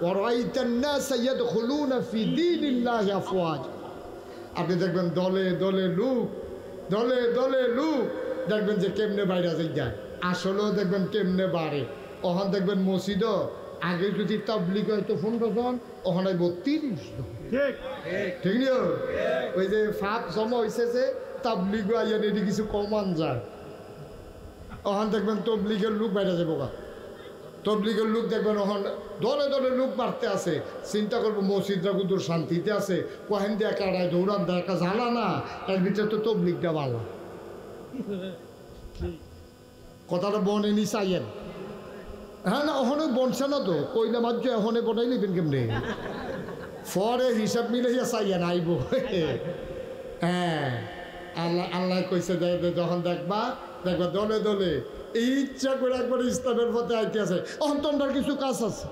ওয়া রাআইতান নাসা ইয়াদখুলুনা ফি দীনিল্লাহি আফওয়াজ। আপনি দেখবেন দলে দলে লোক, দলে দলে লোক দেখবেন যে কেমনে বাইরে যায়, আসলেও দেখবেন কেমনে বাড়ে। ওখান দেখবেন মসজিদও আগে যদি তাবলিগ হয়তো 15 জন, ওখানে 32 জন। ঠিক নিও? ওই যে ফাঁক জমা হয়েছে যে তাবলিগ আইয়া এটি কিছু কমান যায়, ওখান দেখবেন তবলিগের লোক বাইরে যাবো গা। তবলিগের লোক দেখবেন ওখানে দলে দলে লোক বাড়তে আছে। চিন্তা করবো মসজিদরা কিন্তু শান্তিতে আছে, কহেন দিয়ে কাড়ায় দৌড়ান দেয়, একটা জ্বালা না, এর ভিতরে তো তবলিগটা ভালো। কথাটা বনেনি চাইয়েন। হ্যাঁ না, ওখানে বনছে না তো, কইলা মাঝে ওখানে বনাই নিবেন কেমনে? পরে হিসাব মিলাইয়া চাইয়েন আইব। হ্যাঁ, আল্লাহ আল্লাহ কইছে যখন দেখবা দেখবা দলে দলে এই ইচ্ছা করে একবার ইসলামের পথে আইতে আছে, তখন তোমার কিছু কাজ আছে।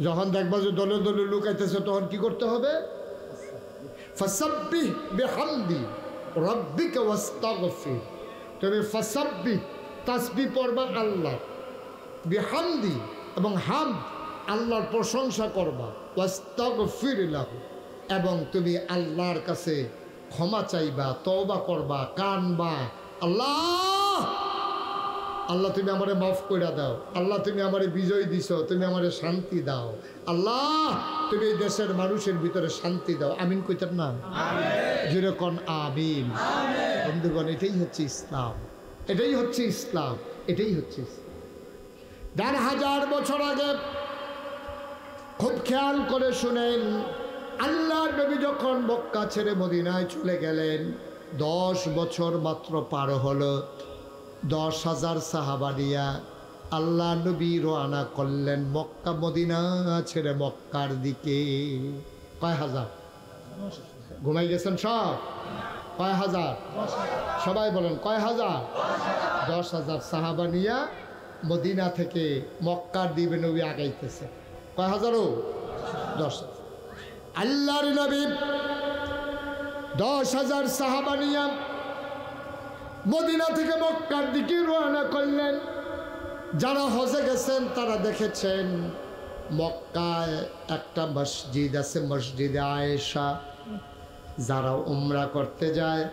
যখন দেখবা যে দলে দলে লোক আইতেছে, তখন কি করতে হবে? ফাসাব্বিহ বিহামদি রাব্বিকা ওয়াস্তাগফির। তুমি ফাসাব্বিহ তাসবিহ পড়বা আল্লাহ, বিহামদি এবং হামদ আল্লাহর প্রশংসা করবা, ওয়াস্তাগফির লাহু এবং তুমি আল্লাহর কাছে ক্ষমা চাইবা, তওবা করবা, কানবা, আল্লাহ আল্লাহ তুমি আমারে মাফ করে দাও, আল্লাহ তুমি আমারে বিজয় দিছো, তুমি আমারে শান্তি দাও, আল্লাহ তুমি এই দেশের মানুষের ভিতরে শান্তি দাও। আমিন কইতেন না? যেরকম আমিন। বন্ধুগণ, এটাই হচ্ছে ইসলাম, এটাই হচ্ছে ইসলাম, এটাই হচ্ছে ইসলাম। ১,৫০০ বছর আগে খুব খেয়াল করে শুনেন, আল্লাহর নবী যখন মক্কা ছেড়ে মদিনায় চলে গেলেন, 10 বছর মাত্র পার হলো, 10,000 সাহাবা নিয়া আল্লাহ নবী রওনা করলেন মক্কা মদিনা ছেড়ে মক্কার দিকে। কয় হাজার? ঘুমাই গেছেন সব? কয় হাজার? সবাই বলেন কয় হাজার? 10,000 সাহাবা নিয়া মদিনা থেকে মক্কার দিকে নবী আগাইতেছে। কয় হাজারও? 10,000। আল্লাহর নবী 10,000 সাহাবা নিয়া মদিনা থেকে মক্কার দিকে রওনা করলেন। যারা হজে গেছেন তারা দেখেছেন মক্কায় একটা মসজিদ আছে, মসজিদে আয়েশা। যারা উমরা করতে যায়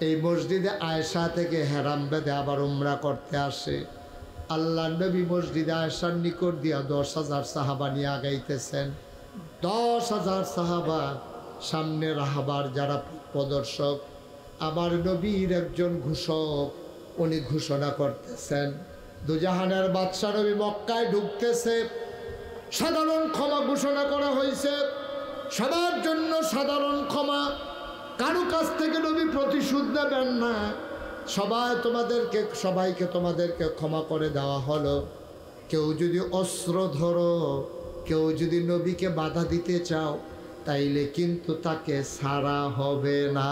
এই মসজিদে আয়েশা থেকে হেরাম বেঁধে আবার উমরা করতে আসে। আল্লাহ নবী মসজিদে আয়েশার নিকট দিয়া 10,000 সাহাবা নিয়ে আগাইতেছেন। 10,000 সাহাবা সামনে রাহাবার যারা প্রদর্শক, আমার নবীর একজন ঘোষক, উনি ঘোষণা করতেছেন দুজাহানের বাদশা নবী মক্কায় ঢুকতেছে, সাধারণ ক্ষমা ঘোষণা করা হয়েছে, সবার জন্য সাধারণ ক্ষমা, কারো কাছ থেকে নবী প্রতিশোধ নেবেন না, সবাইকে তোমাদেরকে ক্ষমা করে দেওয়া হলো। কেউ যদি অস্ত্র ধরো, কেউ যদি নবীকে বাধা দিতে চাও, তাইলে কিন্তু তাকে ছাড়া হবে না।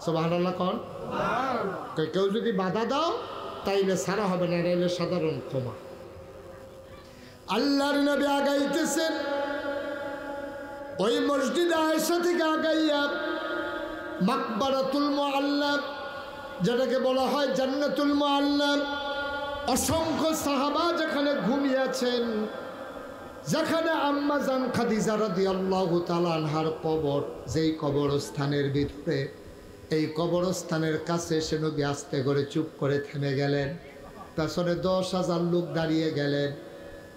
সুবহানাল্লাহ কোন? কেউ যদি বাধা দাও তাইলে ছাড়া হবে না, তাইলে সাধারণ ক্ষমা। আল্লাহর নবী আগাইতেছেন ওই মসজিদে আয়েশা থেকে আগাইয়া মাকবারাতুল মুআল্লা, যেটাকে বলা হয় জান্নাতুল মুআল্লা, অসংখ্য সাহাবা যেখানে ঘুমিয়েছেন, যেখানে আম্মা জান খাদিজা রাদিয়াল্লাহু তাআলা আনহার কবর, যেই কবরস্থানের ভিতরে, এই কবরস্থানের কাছে এসে নবী আস্তে করে চুপ করে থেমে গেলেন। পেছনে 10,000 লোক দাঁড়িয়ে গেলেন।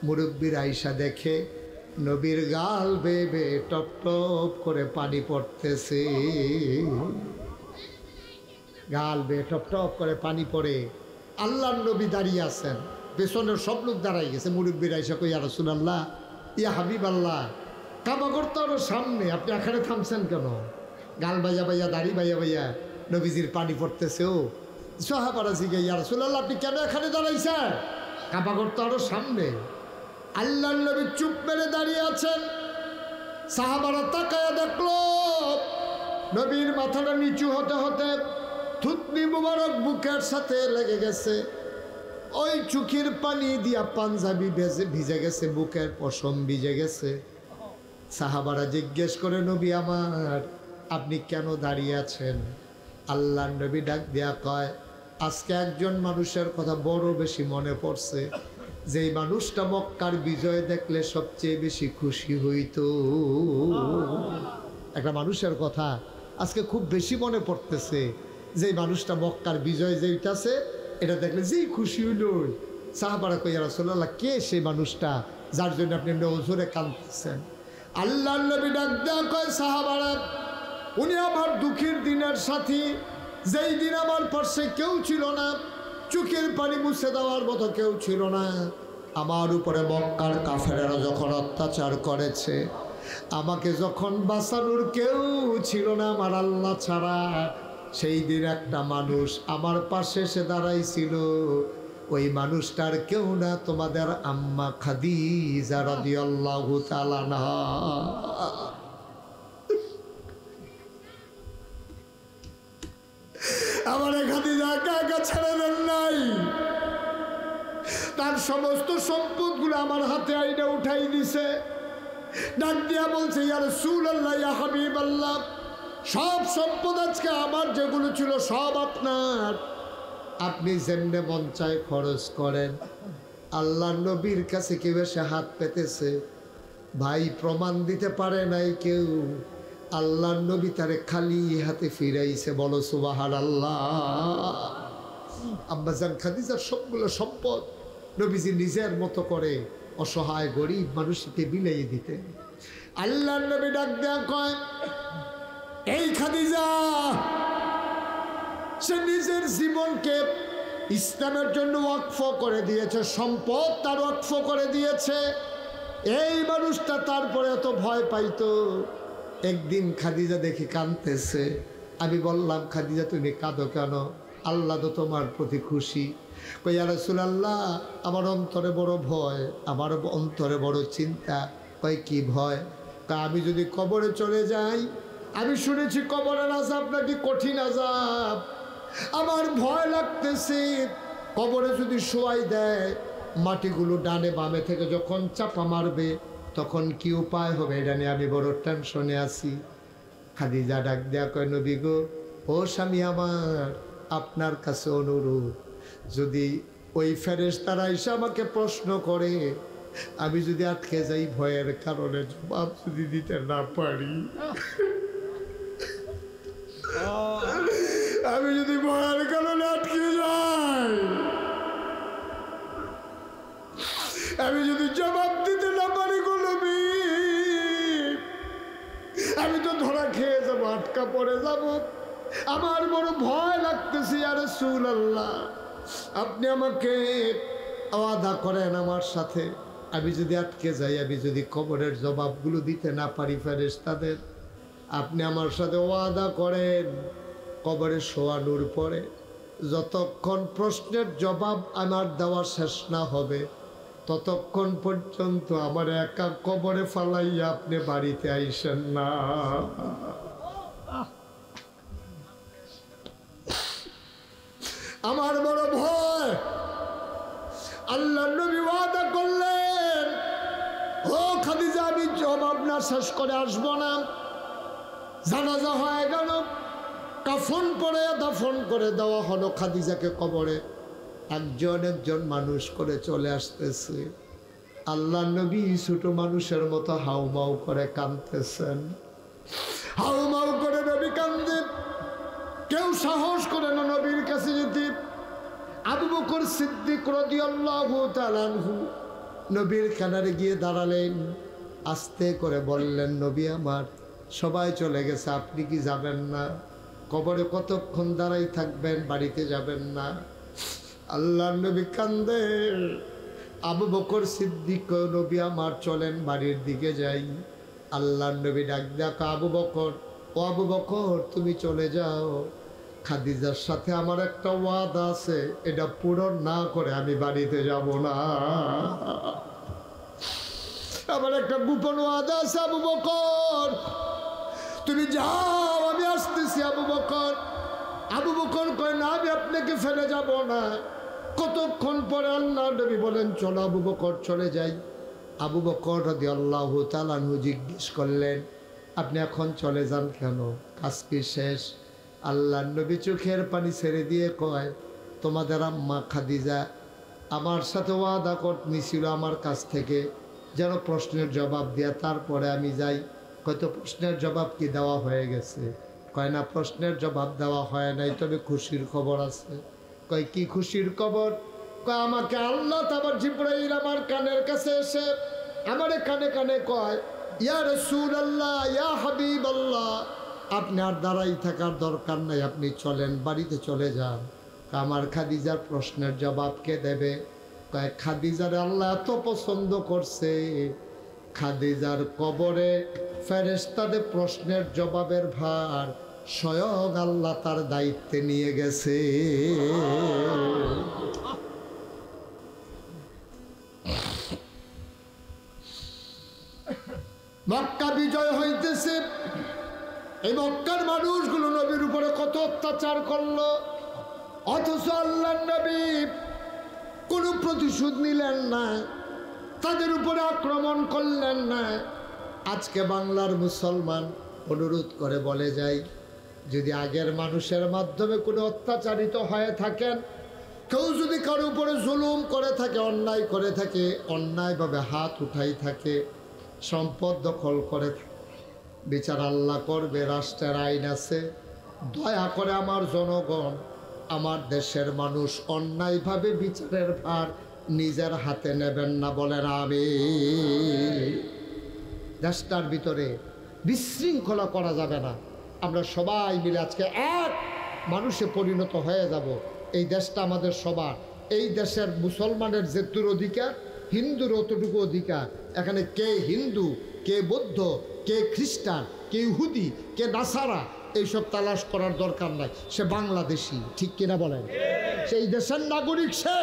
মুরব্বীর আয়েশা দেখে নবীর গাল বেয়ে বেয়ে টপ টপ করে পানি পড়তেছে, গাল বেয়ে টপ টপ করে পানি পড়ে। আল্লাহর নবী দাঁড়িয়ে আছেন, পেছনের সব লোক দাঁড়াই গেছে। মুরব্বীর আয়েশা কই, ইয়া রাসূলুল্লাহ, ইয়া হাবিবাল্লাহ, কাবাগর তো আরো সামনে, আপনি এখানে থামছেন কেন? গাল বাইয়া বাইয়া, দাড়ি বাইয়া বাইয়া নবীজির পানি পড়তেছে। ও সাহাবারা জিজ্ঞে, ইয়া রাসূলুল্লাহ, আপনি কেন এখানে দাঁড়াইছেন? কাবাগর তো আরো সামনে। আল্লাহর নবী চুপ মেরে দাঁড়িয়ে আছেন। সাহাবারা তাকায়া দেখলো নবীর মাথাটা নিচু হতে হতে থুতনি মুবারক বুকের সাথে লেগে গেছে। ওই চোখের পানি দিয়া পাঞ্জাবি ভিজে গেছে, বুকের পশম ভিজে গেছে। সাহাবারা জিজ্ঞেস করে, নবী আমার, আপনি কেন দাঁড়িয়ে আছেন? আল্লাহর নবী ডাক দিয়া কয়, আজকে একজন মানুষের কথা বড় বেশি মনে পড়ছে, যেই মানুষটা মক্কার বিজয় দেখলে সবচেয়ে বেশি খুশি হইতো। একটা মানুষের কথা আজকে খুব বেশি মনে পড়তেছে, যেই মানুষটা মক্কার বিজয় যেইটাছে এটা দেখলে যেই খুশি হইল। সাহাবারা কই, ইয়া রাসূলুল্লাহ, কে সেই মানুষটা যার জন্য আপনি নজরে কাঁদতেছেন? আল্লাহর নবী ডাক দেয়া কয়, সাহাবারা, উনি আমার দুঃখের দিনের সাথী, যেই দিন আমার পাশে কেউ ছিল না, চোখের পানি মুছে দেওয়ার মতো কেউ ছিল না। আমার উপরে মক্কার কাফেরেরা যখন অত্যাচার করেছে, আমাকে যখন বাঁচানোর কেউ ছিল না আমার আল্লাহ ছাড়া, সেই দিন একটা মানুষ আমার পাশে এসে দাঁড়াইছিল। ওই মানুষটার কেউ না, তোমাদের আম্মা খাদিজা রাদিয়াল্লাহু তাআলা আনহা। আমার খাদিজা একা একা ছেড়ে দেন নাই, তার সমস্ত সম্পদগুলো আমার হাতে আইনা উঠাই দিছে। ডাক দিয়া বলছে, ইয়া রাসূলুল্লাহ, ইয়া হাবিবাল্লাহ, সব সম্পদ আজকে আমার যেগুলো ছিল সব আপনার, আপনি যেমনে মন চায় খরচ করেন। আল্লাহর নবীর কাছে কেউ এসে হাত পেতেছে, ভাই প্রমাণ দিতে পারে নাই কেউ, আল্লাহর নবী তারে খালি হাতে ফিরাইছে। বলো সুবহানাল্লাহ। আম্মাজান খাদিজার সবগুলো সম্পদ নবীজি নিজের মতো করে অসহায় গরিব মানুষকে বিলিয়ে দিতেন। আল্লাহর নবী ডাক দেয়া কয়, এই খাদিজা, সে নিজের জীবনকে ইসলামের জন্য ওয়াকফ করে দিয়েছে, সম্পদ তার ওয়াকফ করে দিয়েছে। এই মানুষটা তারপরে এত ভয় পাইতো। একদিন খাদিজা দেখি কাঁদতেছে, আমি বললাম, খাদিজা তুমি কাঁদো কেন? আল্লাহ তো তোমার প্রতি খুশি। কই, ইয়া রাসূলুল্লাহ, আমার অন্তরে বড় ভয়, আমার অন্তরে বড় চিন্তা। কই, কি ভয়? তা আমি যদি কবরে চলে যাই, আমি শুনেছি কবরের আযাব নাকি কঠিন আযাব, আমার ভয় লাগতেছে। কবরে যদি শোয়াই দেয়, মাটিগুলো ডানে বামে থেকে যখন চাপা মারবে, তখন কি উপায় হবে, এটা নিয়ে আমি বড় টেনশনে আছি। খাদিজা ডাক দেয়া কয়, নবী গো, ও স্বামী আমার, আপনার কাছে অনুরোধ, যদি ওই ফেরেশতারা এসে আমাকে প্রশ্ন করে, আমি যদি আটকে যাই ভয়ের কারণে, জবাব যদি দিতে না পারি, আমি যদি ভয়ের কারণে আটকে যাই, আমি যদি জবাব দিতে না পারি গো নবী, আমি তো ধরা খেয়ে যাবো, আটকা পড়ে যাব। আমার বড় ভয় লাগতেছে। ইয়া রাসূলুল্লাহ, আপনি আমাকে ওয়াদা করেন আমার সাথে, আমি যদি আটকে যাই, আমি যদি কবরের জবাবগুলো দিতে না পারি ফেরেশতাদের, আপনি আমার সাথে ওয়াদা করেন, কবরে শোয়ানোর পরে যতক্ষণ প্রশ্নের জবাব আমার দেওয়া শেষ না হবে, ততক্ষণ পর্যন্ত আমার একা কবরে ফালাইয়া আপনি বাড়িতে আইসেন না। আমার বড় ভয়। আল্লাহর নবী ওয়াদা করলেন, ও খাদিজা, আমি জবাব না শেষ করে আসবো না। জানাজা হয়ে গেল, কাফন পরে দাফন করে দেওয়া হলো খাদিজাকে কবরে। একজন মানুষ করে চলে আসতেছে। আল্লাহর নবী ছোট মানুষের মতো হাউমাউ করে কাঁদতেছেন। হাউমাউ করে নবী কান্দে, কেউ সাহস করে না নবীর কাছে যেতে। আবু বকর সিদ্দিক রাদিয়াল্লাহু তাআলা আনহু নবীর কিনারে গিয়ে দাঁড়ালেন, আস্তে করে বললেন, নবী আমার, সবাই চলে গেছে, আপনি কি যাবেন না? কবরে কতক্ষণ দাঁড়াই থাকবেন, বাড়িতে যাবেন না? আল্লাহর নবী কান্দে। আবু বকর সিদ্দিক, নবী আমার, চলেন বাড়ির দিকে যাই। আল্লাহর নবী ডাক দেখা, আবু বকর, ও আবু বকর, তুমি চলে যাও, খাদিজার সাথে আমার একটা ওয়াদা আছে, এটা পূরণ না করে আমি বাড়িতে যাব না। আমার একটা গোপন ওয়াদা আছে আবু বকর, তুমি যাও, আমি আসতেছি। আবু বকর কয়, না, আমি আপনাকে ফেলে যাব না। কতক্ষণ পরে আল্লাহর নবী বলেন, চলো আবু বকর, চলে যাই। আবু বকর রাদিয়াল্লাহু তাআলা আনহু জিজ্ঞেস করলেন, আপনি এখন চলে যান কেন? কাজ কি শেষ? আল্লাহর নবী চোখের পানি ছেড়ে দিয়ে কয়, তোমাদের আম্মা খাদিজা আমার সাথে ওয়াদা নিছিল আমার কাছ থেকে, যেন প্রশ্নের জবাব দেয়া, তারপরে আমি যাই। কয়তো প্রশ্নের জবাব কি দেওয়া হয়ে গেছে? কয় না, প্রশ্নের জবাব দেওয়া হয় নাই, তবে খুশির খবর আছে। কয়, কি খুশির খবর? কয়, আমাকে আল্লাহ তাআলা জিবরাইল আমার কানের কাছে এসে আমারে কানে কানে কয়, ইয়া রাসূলুল্লাহ, ইয়া হাবিবাল্লাহ, আপনি আর দাঁড়াই থাকার দরকার নাই, আপনি চলেন, বাড়িতে চলে যান। আমার খাদিজার প্রশ্নের জবাব কে দেবে? কয়, খাদিজার আল্লাহ এত পছন্দ করছে, খাদিজার কবরে ফেরেশতাদের প্রশ্নের জবাবের ভার স্বয়ং আল্লাহ তার দায়িত্বে নিয়ে গেছে। মক্কা বিজয় হইতেছে, এই মক্কার মানুষগুলো নবীর উপরে কত অত্যাচার করলো, অথচ আল্লাহর নবী কোনো প্রতিশোধ নিলেন না, তাদের উপরে আক্রমণ করলেন না। আজকে বাংলার মুসলমান অনুরোধ করে বলে যায়, যদি আগের মানুষের মাধ্যমে কোনো অত্যাচারিত হয়ে থাকেন, কেউ যদি কারো উপরে জুলুম করে থাকে, অন্যায় করে থাকে, অন্যায়ভাবে হাত উঠাই থাকে, সম্পদ দখল করে থাকে, বিচার আল্লাহ করবে, রাষ্ট্রের আইন আছে। দয়া করে আমার জনগণ, আমার দেশের মানুষ অন্যায়ভাবে বিচারের ভার নিজের হাতে নেবেন না, বলেন আমিন। দেশটার ভিতরে বিশৃঙ্খলা করা যাবে না। আমরা সবাই মিলে আজকে এক মানুষে পরিণত হয়ে যাব। এই দেশটা আমাদের সবার। এই দেশের মুসলমানের যেটুকু অধিকার, হিন্দুর অতটুকু অধিকার। এখানে কে হিন্দু, কে বৌদ্ধ, কে খ্রিস্টান, কে ইহুদি, কে নাসারা, এইসব তালাশ করার দরকার নাই। সে বাংলাদেশি, ঠিক কিনা বলেন? সেই দেশের নাগরিক সে।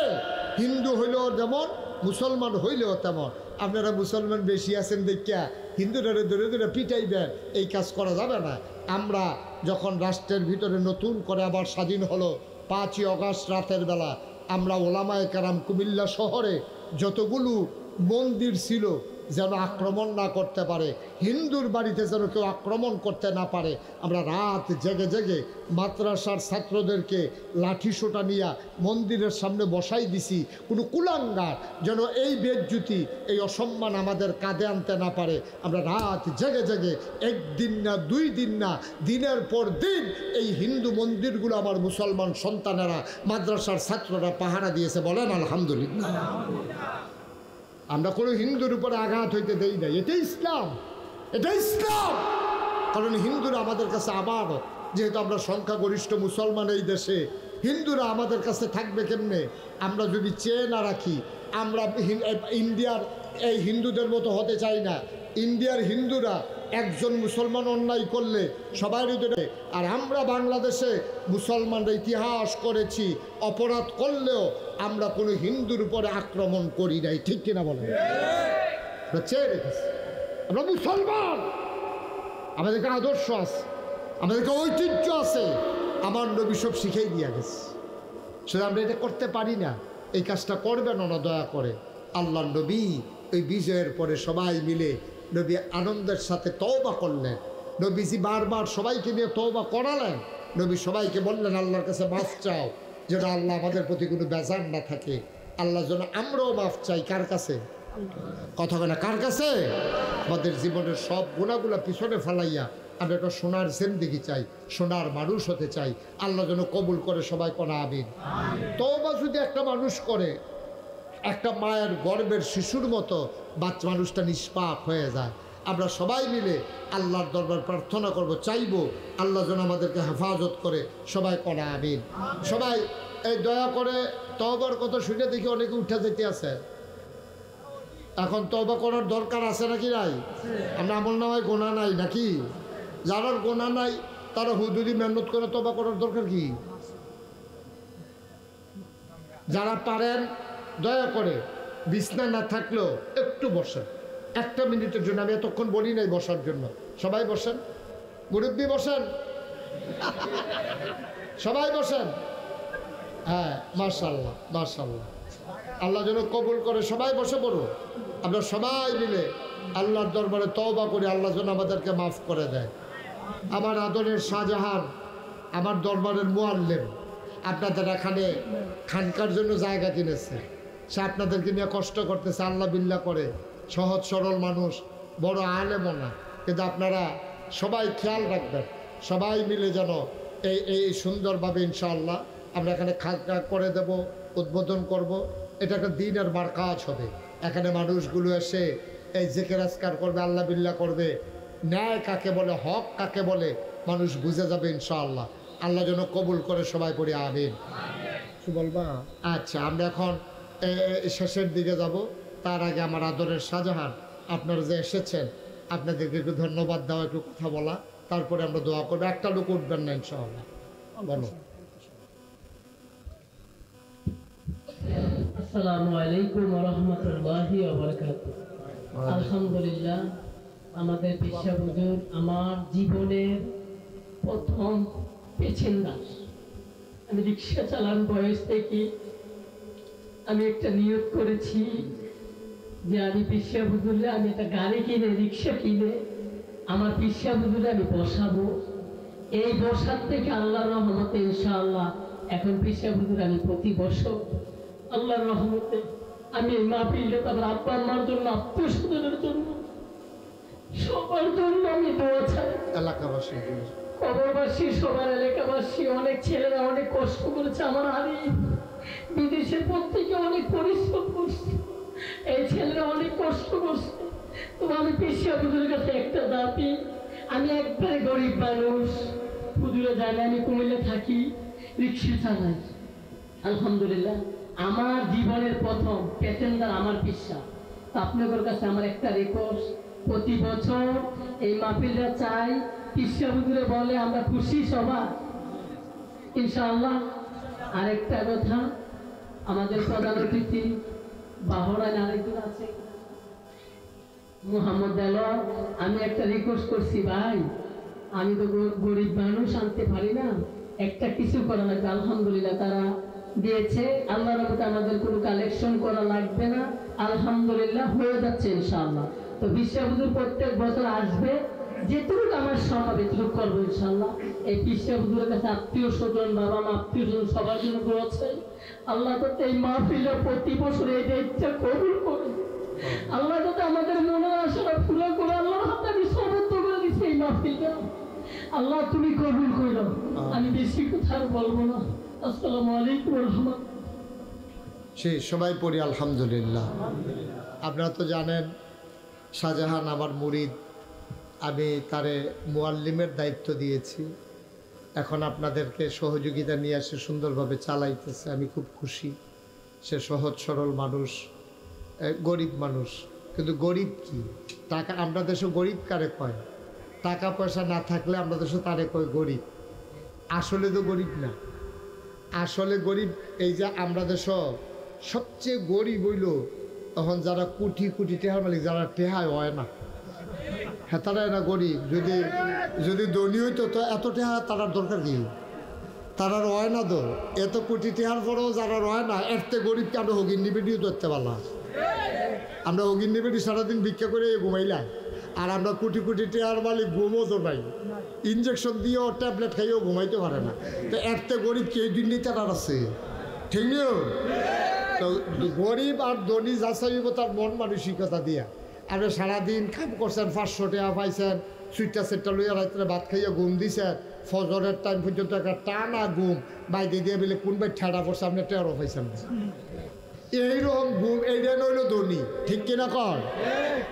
হিন্দু হইলেও যেমন, মুসলমান হইলেও তেমন। আপনারা মুসলমান বেশি আছেন দেখিয়া হিন্দুরা ধরে ধরে পিটাইবেন, এই কাজ করা যাবে না। আমরা যখন রাষ্ট্রের ভিতরে নতুন করে আবার স্বাধীন হলো 5ই আগস্ট রাতের বেলা, আমরা ওলামায়ে কেরাম কুমিল্লা শহরে যতগুলো মন্দির ছিল যেন আক্রমণ না করতে পারে, হিন্দুর বাড়িতে যেন কেউ আক্রমণ করতে না পারে, আমরা রাত জেগে জেগে মাদ্রাসার ছাত্রদেরকে লাঠি সোটা নিয়ে মন্দিরের সামনে বসাই দিছি। কোনো কুলাঙ্গার যেন এই বেজ্জুতি, এই অসম্মান আমাদের কাঁধে আনতে না পারে। আমরা রাত জেগে জেগে, একদিন না 2 দিন না, দিনের পর দিন এই হিন্দু মন্দিরগুলো আমার মুসলমান সন্তানেরা, মাদ্রাসার ছাত্ররা পাহারা দিয়েছে, বলেন আলহামদুলিল্লাহ। আমরা কোনো হিন্দুর উপরে আঘাত হইতে দেই না। এটাই ইসলাম, এটা ইসলাম। কারণ হিন্দুরা আমাদের কাছে আমানত। যেহেতু আমরা সংখ্যাগরিষ্ঠ মুসলমান এই দেশে, হিন্দুরা আমাদের কাছে থাকবে কেমনে? আমরা যদি চেয়ে না রাখি, আমরা ইন্ডিয়ার এই হিন্দুদের মতো হতে চাই না। ইন্ডিয়ার হিন্দুরা একজন মুসলমান অন্যায় করলে সবাই হৃদয়ে, আর আমরা বাংলাদেশে মুসলমানরা ইতিহাস করেছি, অপরাধ করলেও আমরা কোনো হিন্দুর উপরে আক্রমণ করি নাই, ঠিক কিনা বলেন? আমরা চেয়ে রেখেছি, আমরা মুসলমান, আমাদেরকে আদর্শ আছে, আমাদেরকে ঐতিহ্য আছে, আমার নবী সব শিখেই দিয়ে গেছে। সেটা আমরা এটা করতে পারি না। এই কাজটা করবেন না দয়া করে। আল্লাহ নবী ওই বিজয়ের পরে সবাই মিলে নবী আনন্দের সাথে তওবা করলেন। নবীজি বারবার সবাইকে নিয়ে তওবা করালেন। নবী সবাইকে বললেন, আল্লাহর কাছে মাফ চাও, যেন আল্লাহ আমাদের প্রতি কোনো বেজার না থাকে। আল্লাহ যেন আমরাও মাফ চাই। কার কাছে? কথা বলে কার কাছে? আমাদের জীবনের সব গুণাগুলা পিছনে ফেলাইয়া আমরা একটা সোনার জিন্দেগি চাই, সোনার মানুষ হতে চাই। আল্লাহ যেন কবুল করে, সবাই কোনা আমিন। তওবা যদি একটা মানুষ করে, একটা মায়ের গর্ভের শিশুর মতো বাচ্চা মানুষটা নিষ্পাপ হয়ে যায়। আমরা সবাই মিলে আল্লাহর দরবার প্রার্থনা করব, চাইব আল্লাহ যেন আমাদেরকে হেফাজত করে, সবাই কোনা আমিন। সবাই এই দয়া করে তওবার কথা শুনে দেখি অনেকে উঠে যেতে আছে। এখন তওবা করার দরকার আছে নাকি নাই? আমরা আমল নামায় গোনা নাই নাকি? যারা গোনা নাই তারা হুদুদি মেহনত করে তওবা করার দরকার কি? যারা পারেন দয়া করে বিছনা না থাকলেও একটু বসেন, 1 মিনিটের জন্য। আমি এতক্ষণ বলি নাই বসার জন্য। সবাই বসেন, মুরব্বী বসেন, সবাই বসেন। হ্যাঁ, মাশাআল্লাহ মাশাআল্লাহ, আল্লাহ যেন কবুল করে। সবাই বসে পড়ো। আমরা সবাই মিলে আল্লাহর দরবারে তওবা করি, আল্লাহ যেন আমাদেরকে মাফ করে দেয়। আমার আদরের শাহজাহান, আমার দরবারের মুআল্লিম, আপনাদের এখানে খানকার জন্য জায়গা কিনেছে। সে আপনাদেরকে নিয়ে কষ্ট করতেছে, আল্লাহ বিল্লাহ করে, সহজ সরল মানুষ, বড় আলেমও না। কিন্তু আপনারা সবাই খেয়াল রাখবেন, সবাই মিলে যেন এই সুন্দরভাবে ইনশাআল্লাহ আমরা এখানে খানকা করে দেব, উদ্বোধন করব। এটা একটা দিনের মারকাজ হবে। এখানে মানুষগুলো এসে এই জিকির আজকার করবে, আল্লাহ বিল্লাহ করবে। ন্যায় কাকে বলে, হক কাকে বলে মানুষ বুঝে যাবে ইনশাআল্লাহ। আল্লাহ যেন কবুল করে, সবাই পড়ি আমিন। কি বলবা? আচ্ছা, আমরা এখন শেষের দিকে যাব। তার আগে আমার আদরের শাহজাহান, আপনারা যে এসেছেন আপনাদেরকে একটু ধন্যবাদ দেওয়া, একটু কথা বলা, তারপরে আমরা দোয়া করবো। একটা লোক উঠবেন না ইনশাআল্লাহ, বলো। আসসালামু আলাইকুম ওয়া রাহমাতুল্লাহি ওয়া বারাকাতুহু। আলহামদুলিল্লাহ, আমাদের পেশা হুজুর আমার জীবনের প্রথম পেছনদাস। আমি রিক্সা চালান বয়স থেকে আমি একটা নিয়ত করেছি, যে আমি পিসা হুজুরে আমি একটা গাড়ি কিনে রিক্সা কিনে আমার পিসা হুজুরে আমি বসাবো। এই বসার থেকে আল্লাহর রহমতে ইনশাআল্লাহ এখন পিসা হুজুরে আমি প্রতি বছর আল্লাহর রহমতে আমি এই মাহফিলে তারপর আব্বা আম্মার জন্য আত্মীয় স্বজনের জন্য সবার জন্য আমি দোয়া চাই। এলাকাবাসী খবরবাসী সবার এলাকাবাসী অনেক ছেলেরা অনেক কষ্ট করেছে আমার হারিয়ে বিদেশের পর থেকে অনেক পরিশ্রম করছে, এই ছেলেরা অনেক কষ্ট করছে। তো আমি পিসা হুজুরের কাছে একটা দাবি, আমি একবারে গরিব মানুষ, হুজুরে জানে আমি কুমিল্লা থাকি, রিক্সা চালাই। আলহামদুলিল্লাহ আমার জীবনের প্রথম প্যাসেঞ্জার আমার পিসা। তো আপনাদের কাছে আমার একটা রিকোয়েস্ট, প্রতি বছর এই মাহফিলটা চাই পিসা হুজুরে বলে আমরা খুশি সবাই ইনশাআল্লাহ। আরেকটা কথা, আমাদের প্রধান অতিথি বাহরাইন আরেকজন আছে মোহাম্মদ দেলোয়ার, আমি একটা রিকোয়েস্ট করছি ভাই, আমি তো গরিব মানুষ আনতে পারি না, একটা কিছু করা লাগবে। আলহামদুলিল্লাহ তারা দিয়েছে, আল্লাহর রহমতে আমাদের কোনো কালেকশন করা লাগবে না, আলহামদুলিল্লাহ হয়ে যাচ্ছে ইনশাআল্লাহ। তো পিসা হুজুর প্রত্যেক বছর আসবে, যেটুকু আমার সম্ভব এটুকু করবো ইনশাআল্লাহ। এই পিসা হুজুরের কাছে আত্মীয় স্বজন বাবা মা আত্মীয় স্বজন সবার জন্য দোয়া চাই। আল্লাহ তো এই মাহফিলে প্রতি বছর এই ইচ্ছা কবুল করে, আল্লাহ যাতে আমাদের মনের আশাটা পুরো করে আল্লাহর হাতে আমি সমর্থ করে দিচ্ছি এই মাহফিলটা, আল্লাহ তুমি কবুল করো। আমি বেশি কথা আর বলবো না। আসসালামু আলাইকুম ওয়া রাহমাতুল্লাহ। সেই সবাই পড়ি আলহামদুলিল্লাহ। আপনারা তো জানেন শাহজাহান আমার মুরিদ, আমি তারে মুআল্লিমের দায়িত্ব দিয়েছি, এখন আপনাদেরকে সহযোগিতা নিয়ে আসে সুন্দরভাবে চালাইতেছে, আমি খুব খুশি। সে সহজ সরল মানুষ, গরিব মানুষ, কিন্তু গরিব কি টাকা, আমরা দেশে গরিব কারে কয়, টাকা পয়সা না থাকলে আমরা দেশে তারে কয় গরিব, আসলে তো গরিব না। আসলে গরিব এই যে আমরা দেশ সবচেয়ে গরিব হইল তখন যারা কোটি কোটি টেহার মালিক, যারা টেহায় হয় না, হ্যাঁ তারা না গরিব। যদি যদি ধনী হইতো তো এত টেহা তারার দরকার কি, তারার হয় না তো, এত কোটি টেহার পরেও যারা রয় না, এরতে গরিবকে আমরা হগিন নিবেটিও ধরতে পারলাম। আমরা হগিন নিবেটি সারাদিন ভিক্ষা করে ঘুমাইলাম, আর আমরা কোটি কোটি টেহার মালিক ঘুমও তো নাই, ইঞ্জেকশন দিয়েও ট্যাবলেট খাইয়েও ঘুমাইতে পারে না। তো এরতে গরিব কে দিন তার আছে, ঠিক নিও। তো গরিব আর ধনী যাচাইব তার মন মানসিকতা দিয়া। আপনি সারাদিন কাম করছেন, 500 টাকা পাইছেন, সুইটটা সেটটা লইয়া রাত্রে ভাত খাইয়া ঘুম দিছেন, ফজরের টাইম পর্যন্ত একটা টানা ঘুম বাইরে দিয়ে বলে কোন ভাই ঠেড়া পড়ছে, আপনি টেরও পাইছেন না। এইরকম ঘুম এইটা নইল ধনী, ঠিক কিনা কর?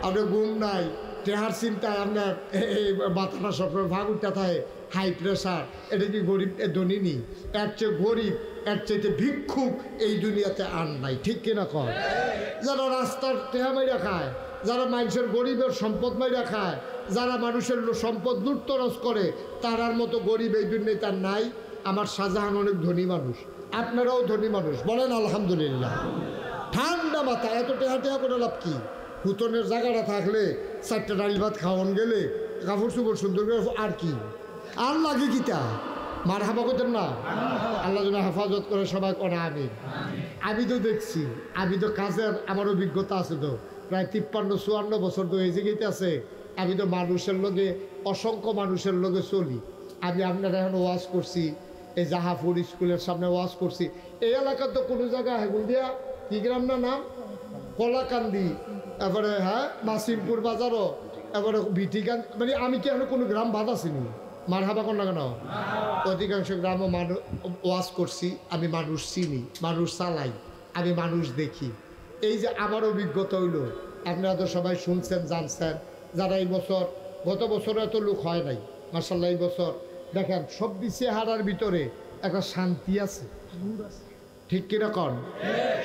আপনার ঘুম নাই, টেহার চিন্তায় আপনার এই মাথাটা সবসময় ভাগ উঠতে থাকে, হাই প্রেশার, এটা কি গরিব ধনী নি? এর চেয়ে গরিব, এর চাইতে ভিক্ষুক এই দুনিয়াতে আর নাই, ঠিক কিনা কর? যারা রাস্তার টেহা মাইরা খায়, যারা মানুষের গরিবের সম্পদ মাইরা খায়, যারা মানুষের সম্পদ লুটতরস করে, তারার মতো গরিব এই দুনিয়াতে আর নাই। আমার শাহজাহান অনেক ধনী মানুষ, আপনারাও ধনী মানুষ, বলেন আলহামদুলিল্লাহ। ঠান্ডা মাথা, এত টেহা টেহা করে লাভ কি? হুতনের জায়গাটা থাকলে 4টা ডাল ভাত খাওয়ান গেলে কাপড় চুপড় সুন্দর করে, আর কি আর লাগে কিতা? মার হাবা করতেন না, আল্লাহ যেন হেফাজত করে সবাই করে। আমি তো দেখছি, আমি তো কাজের আমার অভিজ্ঞতা আছে, তো প্রায় 53-54 বছর তো এই জায়গাতে আছে। আমি তো মানুষের লগে, অসংখ্য মানুষের লগে চলি। আমি আপনারা এখন ওয়াজ করছি, এই জাহাপুর স্কুলের সামনে ওয়াজ করছি। এই এলাকার তো কোনো জায়গায় হেগুল দিয়া কি গ্রাম না নাম, কলাকান্দি, এবারে হ্যাঁ মাসিমপুর বাজারও, এবারে ভিটিকান, মানে আমি কি এখন কোনো গ্রাম বাদ আসিনি, মার হাবা কর না কেন? অধিকাংশ গ্রামও মানুষ ওয়াজ করছি। আমি মানুষ চিনি, মানুষ চালাই, আমি মানুষ দেখি। এই যে আমার অভিজ্ঞতা হইল, আপনারা তো সবাই শুনছেন জানছেন। যারা এই বছর, গত বছরে এত লোক হয় নাই, মার্শাল্লাহ এই বছর দেখেন সব দিশেহারার ভিতরে একটা শান্তি আছে, ঠিক কিরকম?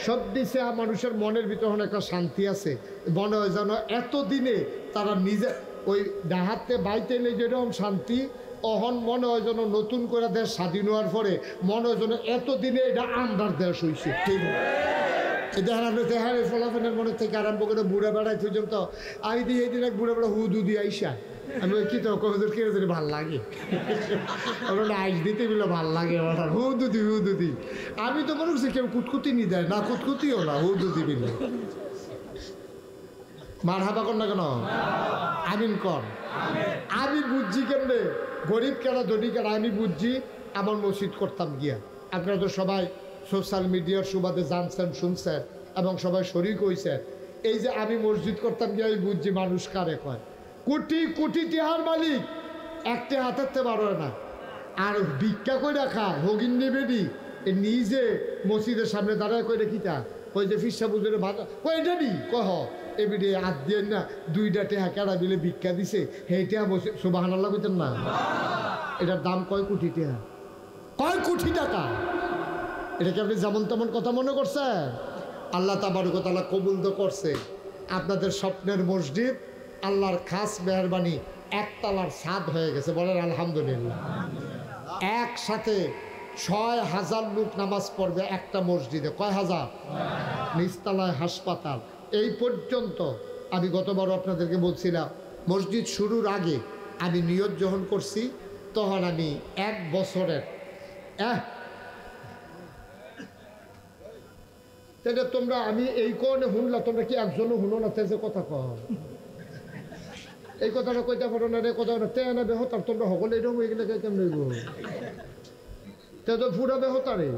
সব দিশে মানুষের মনের ভিতরে একটা শান্তি আছে। মনে হয় যেন এতদিনে তারা নিজে ওই ডাহাতে বাইতে নেই যেরকম শান্তি, অহন মনে হয় যেন নতুন করে দেশ স্বাধীন হওয়ার পরে মনে হয় যেন এতদিনে এটা আন্ডার দেশ হয়েছে, ঠিক দেখেন আপনি তেহারে ফলাফলের মনে থেকে আরম্ভ করে বুড়া বেড়াই পর্যন্ত। আমি দিই এই দিন এক বুড়া বেড়া হুদু দিয়ে আইসা, আমি কি তো কবুতর কিনে যদি ভাল লাগে, ওরা আইস দিতে বলে ভাল লাগে, ওটা হুদুদি হুদুদি। আমি তো মনে করছি কেউ কুতকুতি নি দেয় না, কুতকুতিও না, হুদুদি বিলে। মারহাবা কর না কেন? আমিন কর। আমি বুঝছি কেমনে গরিব কেনা ধনী কেনা, আমি বুঝছি আমার মসজিদ করতাম গিয়া। আপনারা তো সবাই সোশ্যাল মিডিয়ার সুবাদে জানছেন, শুনছেন এবং সবাই শরিক হয়েছেন। এই যে আমি মসজিদ করতাম গিয়া, আমি বুঝছি মানুষ কারে কয়। কোটি কোটি টিহার মালিক একটা হাতেরতে পারো না, আর ভিক্ষা করে রাখা হগিন নেবেনি নিজে মসজিদের সামনে দাঁড়ায় করে কিতা ওই যে ফিসা বুঝে ভাজা কই জানি কহ এবিডে হাত দিয়ে না দুইটা টেহা কেড়া দিলে ভিক্ষা দিছে সেই টেহা সুবহানাল্লাহ কইতেন না? এটার দাম কয় কোটি টেহা, কয় কোটি টাকা। এটাকে আপনি যেমন তেমন কথা মনে করছেন? আল্লাহ তাবারক ওয়া তাআলা কবুল তো করছে। আপনাদের স্বপ্নের মসজিদ আল্লাহর খাস মেহরবানি একতলার ছাদ হয়ে গেছে, বলেন আলহামদুলিল্লাহ। একসাথে ৬,০০০ লোক নামাজ পড়বে একটা মসজিদে। কয় হাজার? নিচতলায় হাসপাতাল। এই পর্যন্ত আমি গতবার আপনাদেরকে বলছিলাম, মসজিদ শুরুর আগে আমি নিয়ত যখন করছি তখন আমি ১ বছরের তাহলে তোমরা আমি এই কারণে শুনলাম, তোমরা কি একজনও শুনো না? যে কথা কহ এই কথাটা কইতে পারো না রে, কথা তে না বেহতার তোমরা সকলে এরকম হয়ে গেলে কেমন হইব? তে তো পুরা বেহতারে।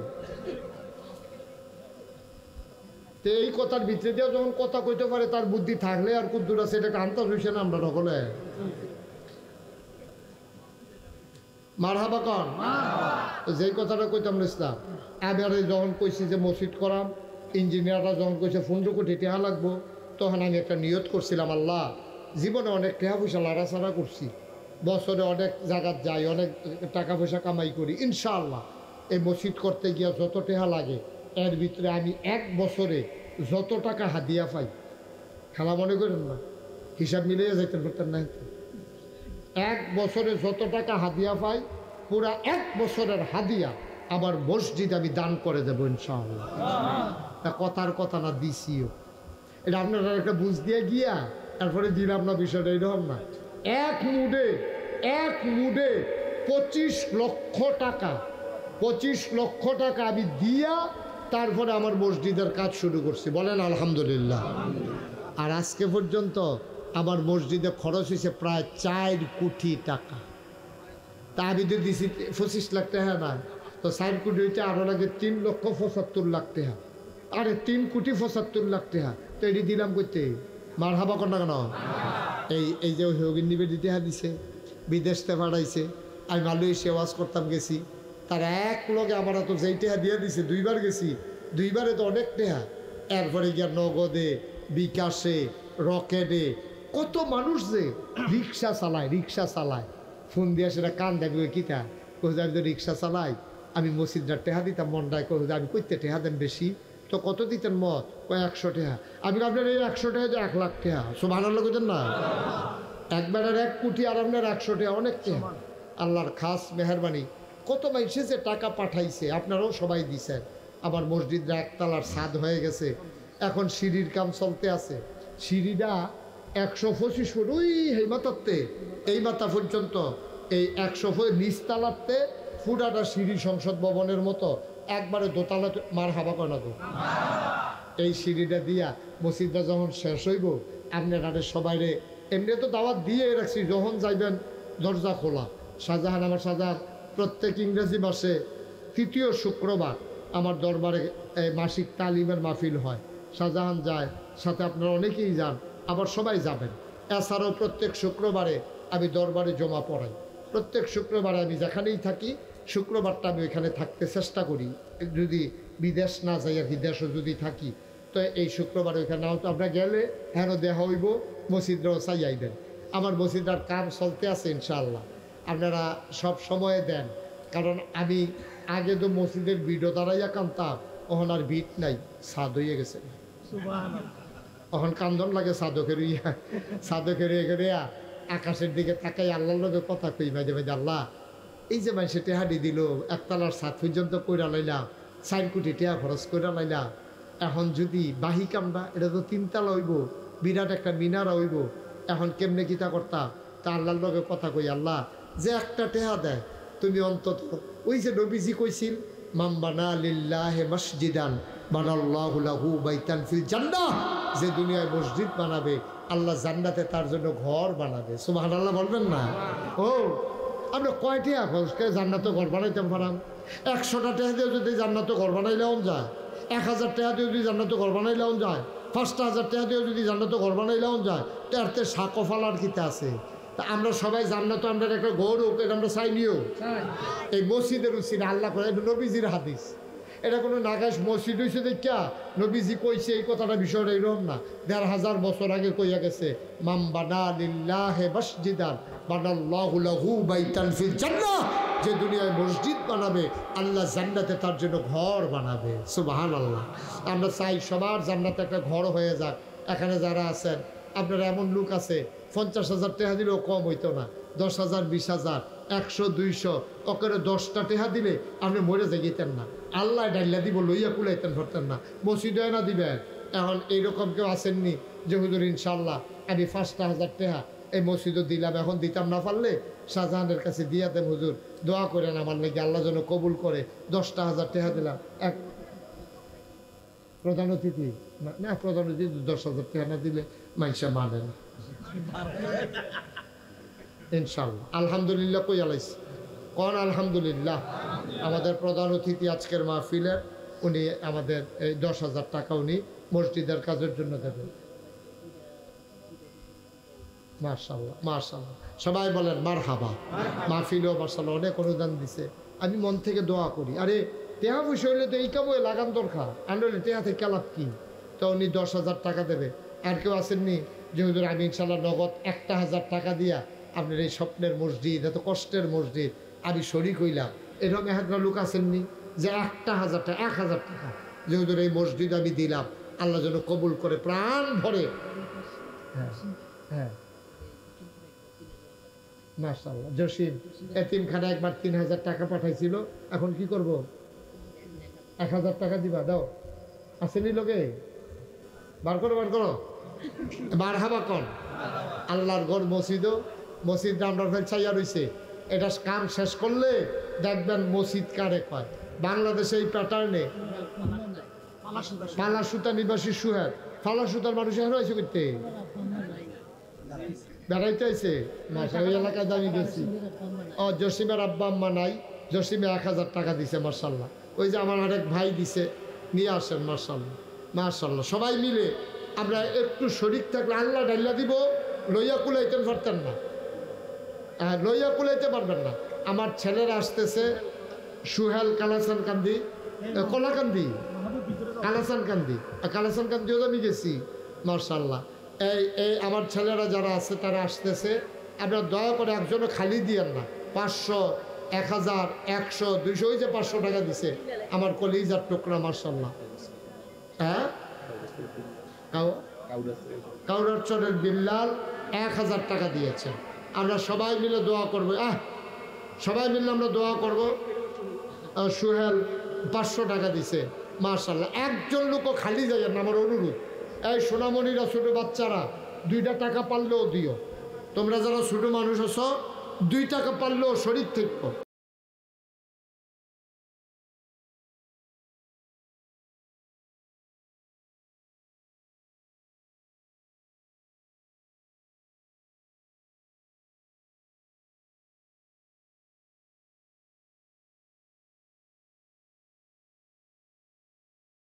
তো এই কথার ভিতরে দিয়ে যখন কথা কইতে পারে তার বুদ্ধি থাকলে আর কুদ্দুর আছে, এটাকে আন্তাজ হইছে না আমরা সকলে? মারহাবা কন। যেই কথাটা কইতাম ইসলাম এবারে যখন কইছি যে মসজিদ করাম, ইঞ্জিনিয়াররা যখন কইছে 15 কোটি টাকা লাগবো, তখন আমি একটা নিয়ত করছিলাম, আল্লাহ জীবনে অনেক টাকা পয়সা লাড়াছাড়া করছি, বছরে অনেক জায়গায় যাই, অনেক টাকা পয়সা কামাই করি, ইনশাআল্লাহ এই মসজিদ করতে গিয়া যত টাকা লাগে এর ভিতরে আমি 1 বছরে যত টাকা হাদিয়া পাই, খেলা মনে করেন না, হিসাব মিলিয়ে যাইতে পারতেন না, 1 বছরে যত টাকা হাদিয়া পাই পুরা 1 বছরের হাদিয়া আমার মসজিদ আমি দান করে দেবো ইনশাআল্লাহ। তা কথার কথা না, দিছিও। এটা আপনারা একটা বুঝ দিয়ে গিয়া তারপরে দিলাম না, বিষয়টা এরকম না। এক মুডে 25 লক্ষ টাকা, 25 লক্ষ টাকা আমি দিয়া তারপরে আমার মসজিদের কাজ শুরু করছি, বলেন আলহামদুলিল্লাহ। আর আজকে পর্যন্ত আমার মসজিদে খরচ হয়েছে প্রায় 4 কোটি টাকা। তা আমি তো দিছি 25 লাখ টাকা না, তো 4 কোটি হইতে আরও লাগে 3,75,00,000 টাকা। আরে 3,75,00,000 টাকা তো এটি দিলাম করতে। মারহাবা কর না কেন? এই যে হগিন নিবে দিতে দিছে, বিদেশতে পাঠাইছে, আমি মালয়েশিয়া ওয়াজ করতাম গেছি, তারা এক লগে আমার তো যেই টেহা দিয়ে দিছে, 2বার গেছি, 2বারে তো অনেক টেহা। এরপরে গিয়া নগদে, বিকাশে, রকেটে, কত মানুষ যে রিক্সা চালায়, ফোন দিয়ে সেটা কান দেখবে কিতা কোথায়, আমি তো রিক্সা চালাই, আমি মসজিদটা টেহা দিতাম, মনটায় কোথায় আমি কইতে টেহা দেন বেশি, তো কত দিতেন মত? কয় 100 টাকা। আমি আপনার এই 100 টাকা যে 1 লাখ টাকা, সুবহানাল্লাহ কইতেন না? একবারের 1 কোটি আর আপনার 100 টাকা অনেক টাকা। আল্লাহর খাস মেহরবানি, কত মানুষে যে টাকা পাঠাইছে, আপনারাও সবাই দিছেন। আমার মসজিদটা একতলার ছাদ হয়ে গেছে, এখন সিঁড়ির কাম চলতে আছে। সিঁড়িটা 125 ফুট, ওই এই মাথাতে এই মাথা পর্যন্ত, এই 100 ফুট নিচতলাতে ফুটাটা সিঁড়ি, সংসদ ভবনের মতো একবারে দোতলা। মার হাবা করে না তো? এই সিঁড়িটা দিয়া মসজিদটা যখন শেষ হইব, আপনারা সবাই এমনি তো দাওয়াত দিয়ে রাখছি, যখন যাইবেন দরজা খোলা। শাহজাহান, আমার শাহজাহান প্রত্যেক ইংরেজি মাসে 3য় শুক্রবার আমার দরবারে মাসিক তালিমের মাহফিল হয়, শাহজাহান যায়, সাথে আপনারা অনেকেই যান, আবার সবাই যাবেন। এছাড়াও প্রত্যেক শুক্রবারে আমি দরবারে জমা পড়াই। প্রত্যেক শুক্রবারে আমি যেখানেই থাকি, শুক্রবারটা আমি ওইখানে থাকতে চেষ্টা করি, যদি বিদেশ না যাই আর কি, দেশও যদি থাকি, তো এই শুক্রবার ওইখানে নাও তো আপনারা গেলে হেন দেখা হইব, মসজিদরাও চাই আইবেন। আমার মসজিদার কাম চলতে আছে ইনশাআল্লাহ, আপনারা সব সময়ে দেন, কারণ আমি আগে তো মসজিদের ভিডিও দাঁড়াইয়া কানতাম, ওখান আর ভিট নাই, ছাদ হইয়া গেছে, এখন কান্দন লাগে সাধকের ইয়া আকাশের দিকে তাকাই আল্লাহর লগে কথা কই মাঝে মাঝে, আল্লাহ এই যে মানুষে টেহাডি দিল, একতলার ছাদ পর্যন্ত কইরা লাইলাম, 4 কোটি টাকা খরচ কইরা লাইলাম, এখন যদি বাহি কামটা এটা তো 3 তলা হইব, বিরাট একটা মিনারা হইব, এখন কেমনে কিতা করতাম? তা আল্লাহর লগে কথা কই, আল্লাহ যে একটা টেহা দেয় তুমি অন্তত, ওই যে নবীজি কইছিল, মান বানা লিল্লাহি মসজিদান বানাল্লাহু লাহু বাইতান ফিল জান্নাহ, যে দুনিয়ায় মসজিদ বানাবে আল্লাহ জান্নাতে তার জন্য ঘর বানাবে। সুবহানাল্লাহ বলবেন না? ও আমরা কয়টি এখন জান্নাতে ঘর বানাইতে পারাম? 100টা টাকা দিয়ে যদি জান্নাতে ঘর বানাইলেও যায়, 1000 টাকা দিয়ে যদি জান্নাতে ঘর বানাইলেও যায়, 5000 টাকা দিয়ে যদি জান্নাতে ঘর বানাইলেও যায়, তারতে শাকো ফালার কিতে আছে। তা আমরা সবাই জান্নাত আমরা একটা ঘর হোক, এটা আমরা চাইনিও। এই মসজিদের উচিত আল্লাহ করে, নবীজির হাদিস, এটা কোনো নাগাস মসজিদ হয়েছে দেখা নবীজি কইছে এই কথাটা, বিষয়টা এরকম না। 1500 বছর আগে কইয়া গেছে, মাম বানা লিল্লাহি মাসজিদান বানাল্লাহু লাহু বাইতান ফিল জান্নাহ, যে দুনিয়ায় মসজিদ বানাবে আল্লাহ জান্নাতে তার জন্য ঘর বানাবে। সুবহানাল্লাহ। আমরা চাই সবার জান্নাতে একটা ঘর হয়ে যাক। এখানে যারা আছেন আপনারা এমন লোক আছে 50,000 টাকা দিলেও কম হইতো না, 10,000, 20,000, 100, 200 ওকে 10টা টাকা দিলে আপনি মরে যেতেন না, আল্লাহ ডাইলা দিব লইয়া কুলাইতেন ধরতেন না, মসজিদে না দিবেন। এখন এইরকম কেউ আসেননি যে হুজুর ইনশাল্লাহ আমি 5,000 টাকা এই মসজিদও দিলাম, এখন দিতাম না পারলে শাহজাহানের কাছে দিয়া দেন হুজুর, দোয়া করেন আমার লেগে আল্লাহ যেন কবুল করে। 10,000 টাকা দিলাম, এক প্রধান অতিথি না, প্রধান অতিথি 10,000 টাকা না দিলে মানুষে মানে না। ইনশাল্লাহ আলহামদুলিল্লাহ কই আলাইছি কোন আলহামদুলিল্লাহ। আমাদের প্রধান অতিথি আজকের মাহফিলের উনি আমাদের এই 10,000 টাকা উনি মসজিদের কাজের জন্য দেবেন। মাশাআল্লাহ মাশাআল্লাহ, সবাই বলেন মারহাবা। মাহফিলও মাশাআল্লাহ অনেক অনুদান দিছে, আমি মন থেকে দোয়া করি। আরে টেহা পয়সা হইলে তো এই কামে লাগান দরকার, আনলে টেহা থেকে লাভ কি? তো উনি 10,000 টাকা দেবে। আর কেউ আসেননি যে হুজুর আমি ইনশাল্লাহ নগদ 1,000 টাকা দিয়া আপনার এই স্বপ্নের মসজিদ, এত কষ্টের মসজিদ আমি শরিক হইলাম, এরকম একটা লোক আসেননি যে 1,000 টাকা 1,000 টাকা যে হুজুর এই মসজিদ আমি দিলাম, আল্লাহ যেন কবুল করে প্রাণ ভরে। হ্যাঁ হ্যাঁ মাশাআল্লাহ। জসিম এতিমখানা একবার 3,000 টাকা পাঠাইছিল, এখন কি করব? 1,000 টাকা দিবা, দাও। আসেনি লোকে? বার করো বার করো, বার হাবা কন। আল্লাহর ঘর মসজিদ আমরা চাইয়া রয়েছে, এটা কাম শেষ করলে দেখবেন মসজিদ কারে কয়। বাংলাদেশে এই প্যাটার্নে ফালাসুতা নিবাসী সুহের, ফালাসুতার মানুষ এখন হয়েছে করতে বেড়াইতে আইছে ওই এলাকায় দামি গেছি। ও জসিমের আব্বা আম্মা নাই, জসিমে 1,000 টাকা দিছে মার্শাল্লাহ। ওই যে আমার আরেক ভাই দিছে, নিয়ে আসেন মার্শাল্লাহ মার্শাল্লাহ। সবাই মিলে আমরা একটু শরিক থাকলে আল্লাহ ডাইলা দিব, লইয়া কুলাইতে পারতেন না, লইয়া কুলাইতে পারবেন না। আমার ছেলেরা আসতেছে, সুহেল কালাসান কান্দি, কলাকান্দি কালাসান কান্দিও আমি গেছি মার্শাল্লাহ। এই আমার ছেলেরা যারা আছে তারা আসতেছে, আপনারা দয়া করে একজনও খালি দিয়েন না। 500, 1000, 100, 200, ওই যে 500 টাকা দিছে আমার কলিজার টুকরা মার্শাল্লাহ। হ্যাঁ কাউরার চরের বিল্লাল 1000 টাকা দিয়েছে। আমরা সবাই মিলে দোয়া করবো, সবাই মিলে আমরা দোয়া করব। সুহেল 500 টাকা দিছে মার্শাল্লাহ। একজন লোকও খালি যায় না, আমার অনুরোধ। এই সোনামণিরা, ছোটো বাচ্চারা 2টা টাকা পারলেও দিও। তোমরা যারা ছোটো মানুষ আছো 2 টাকা পারলেও শরীর থেকে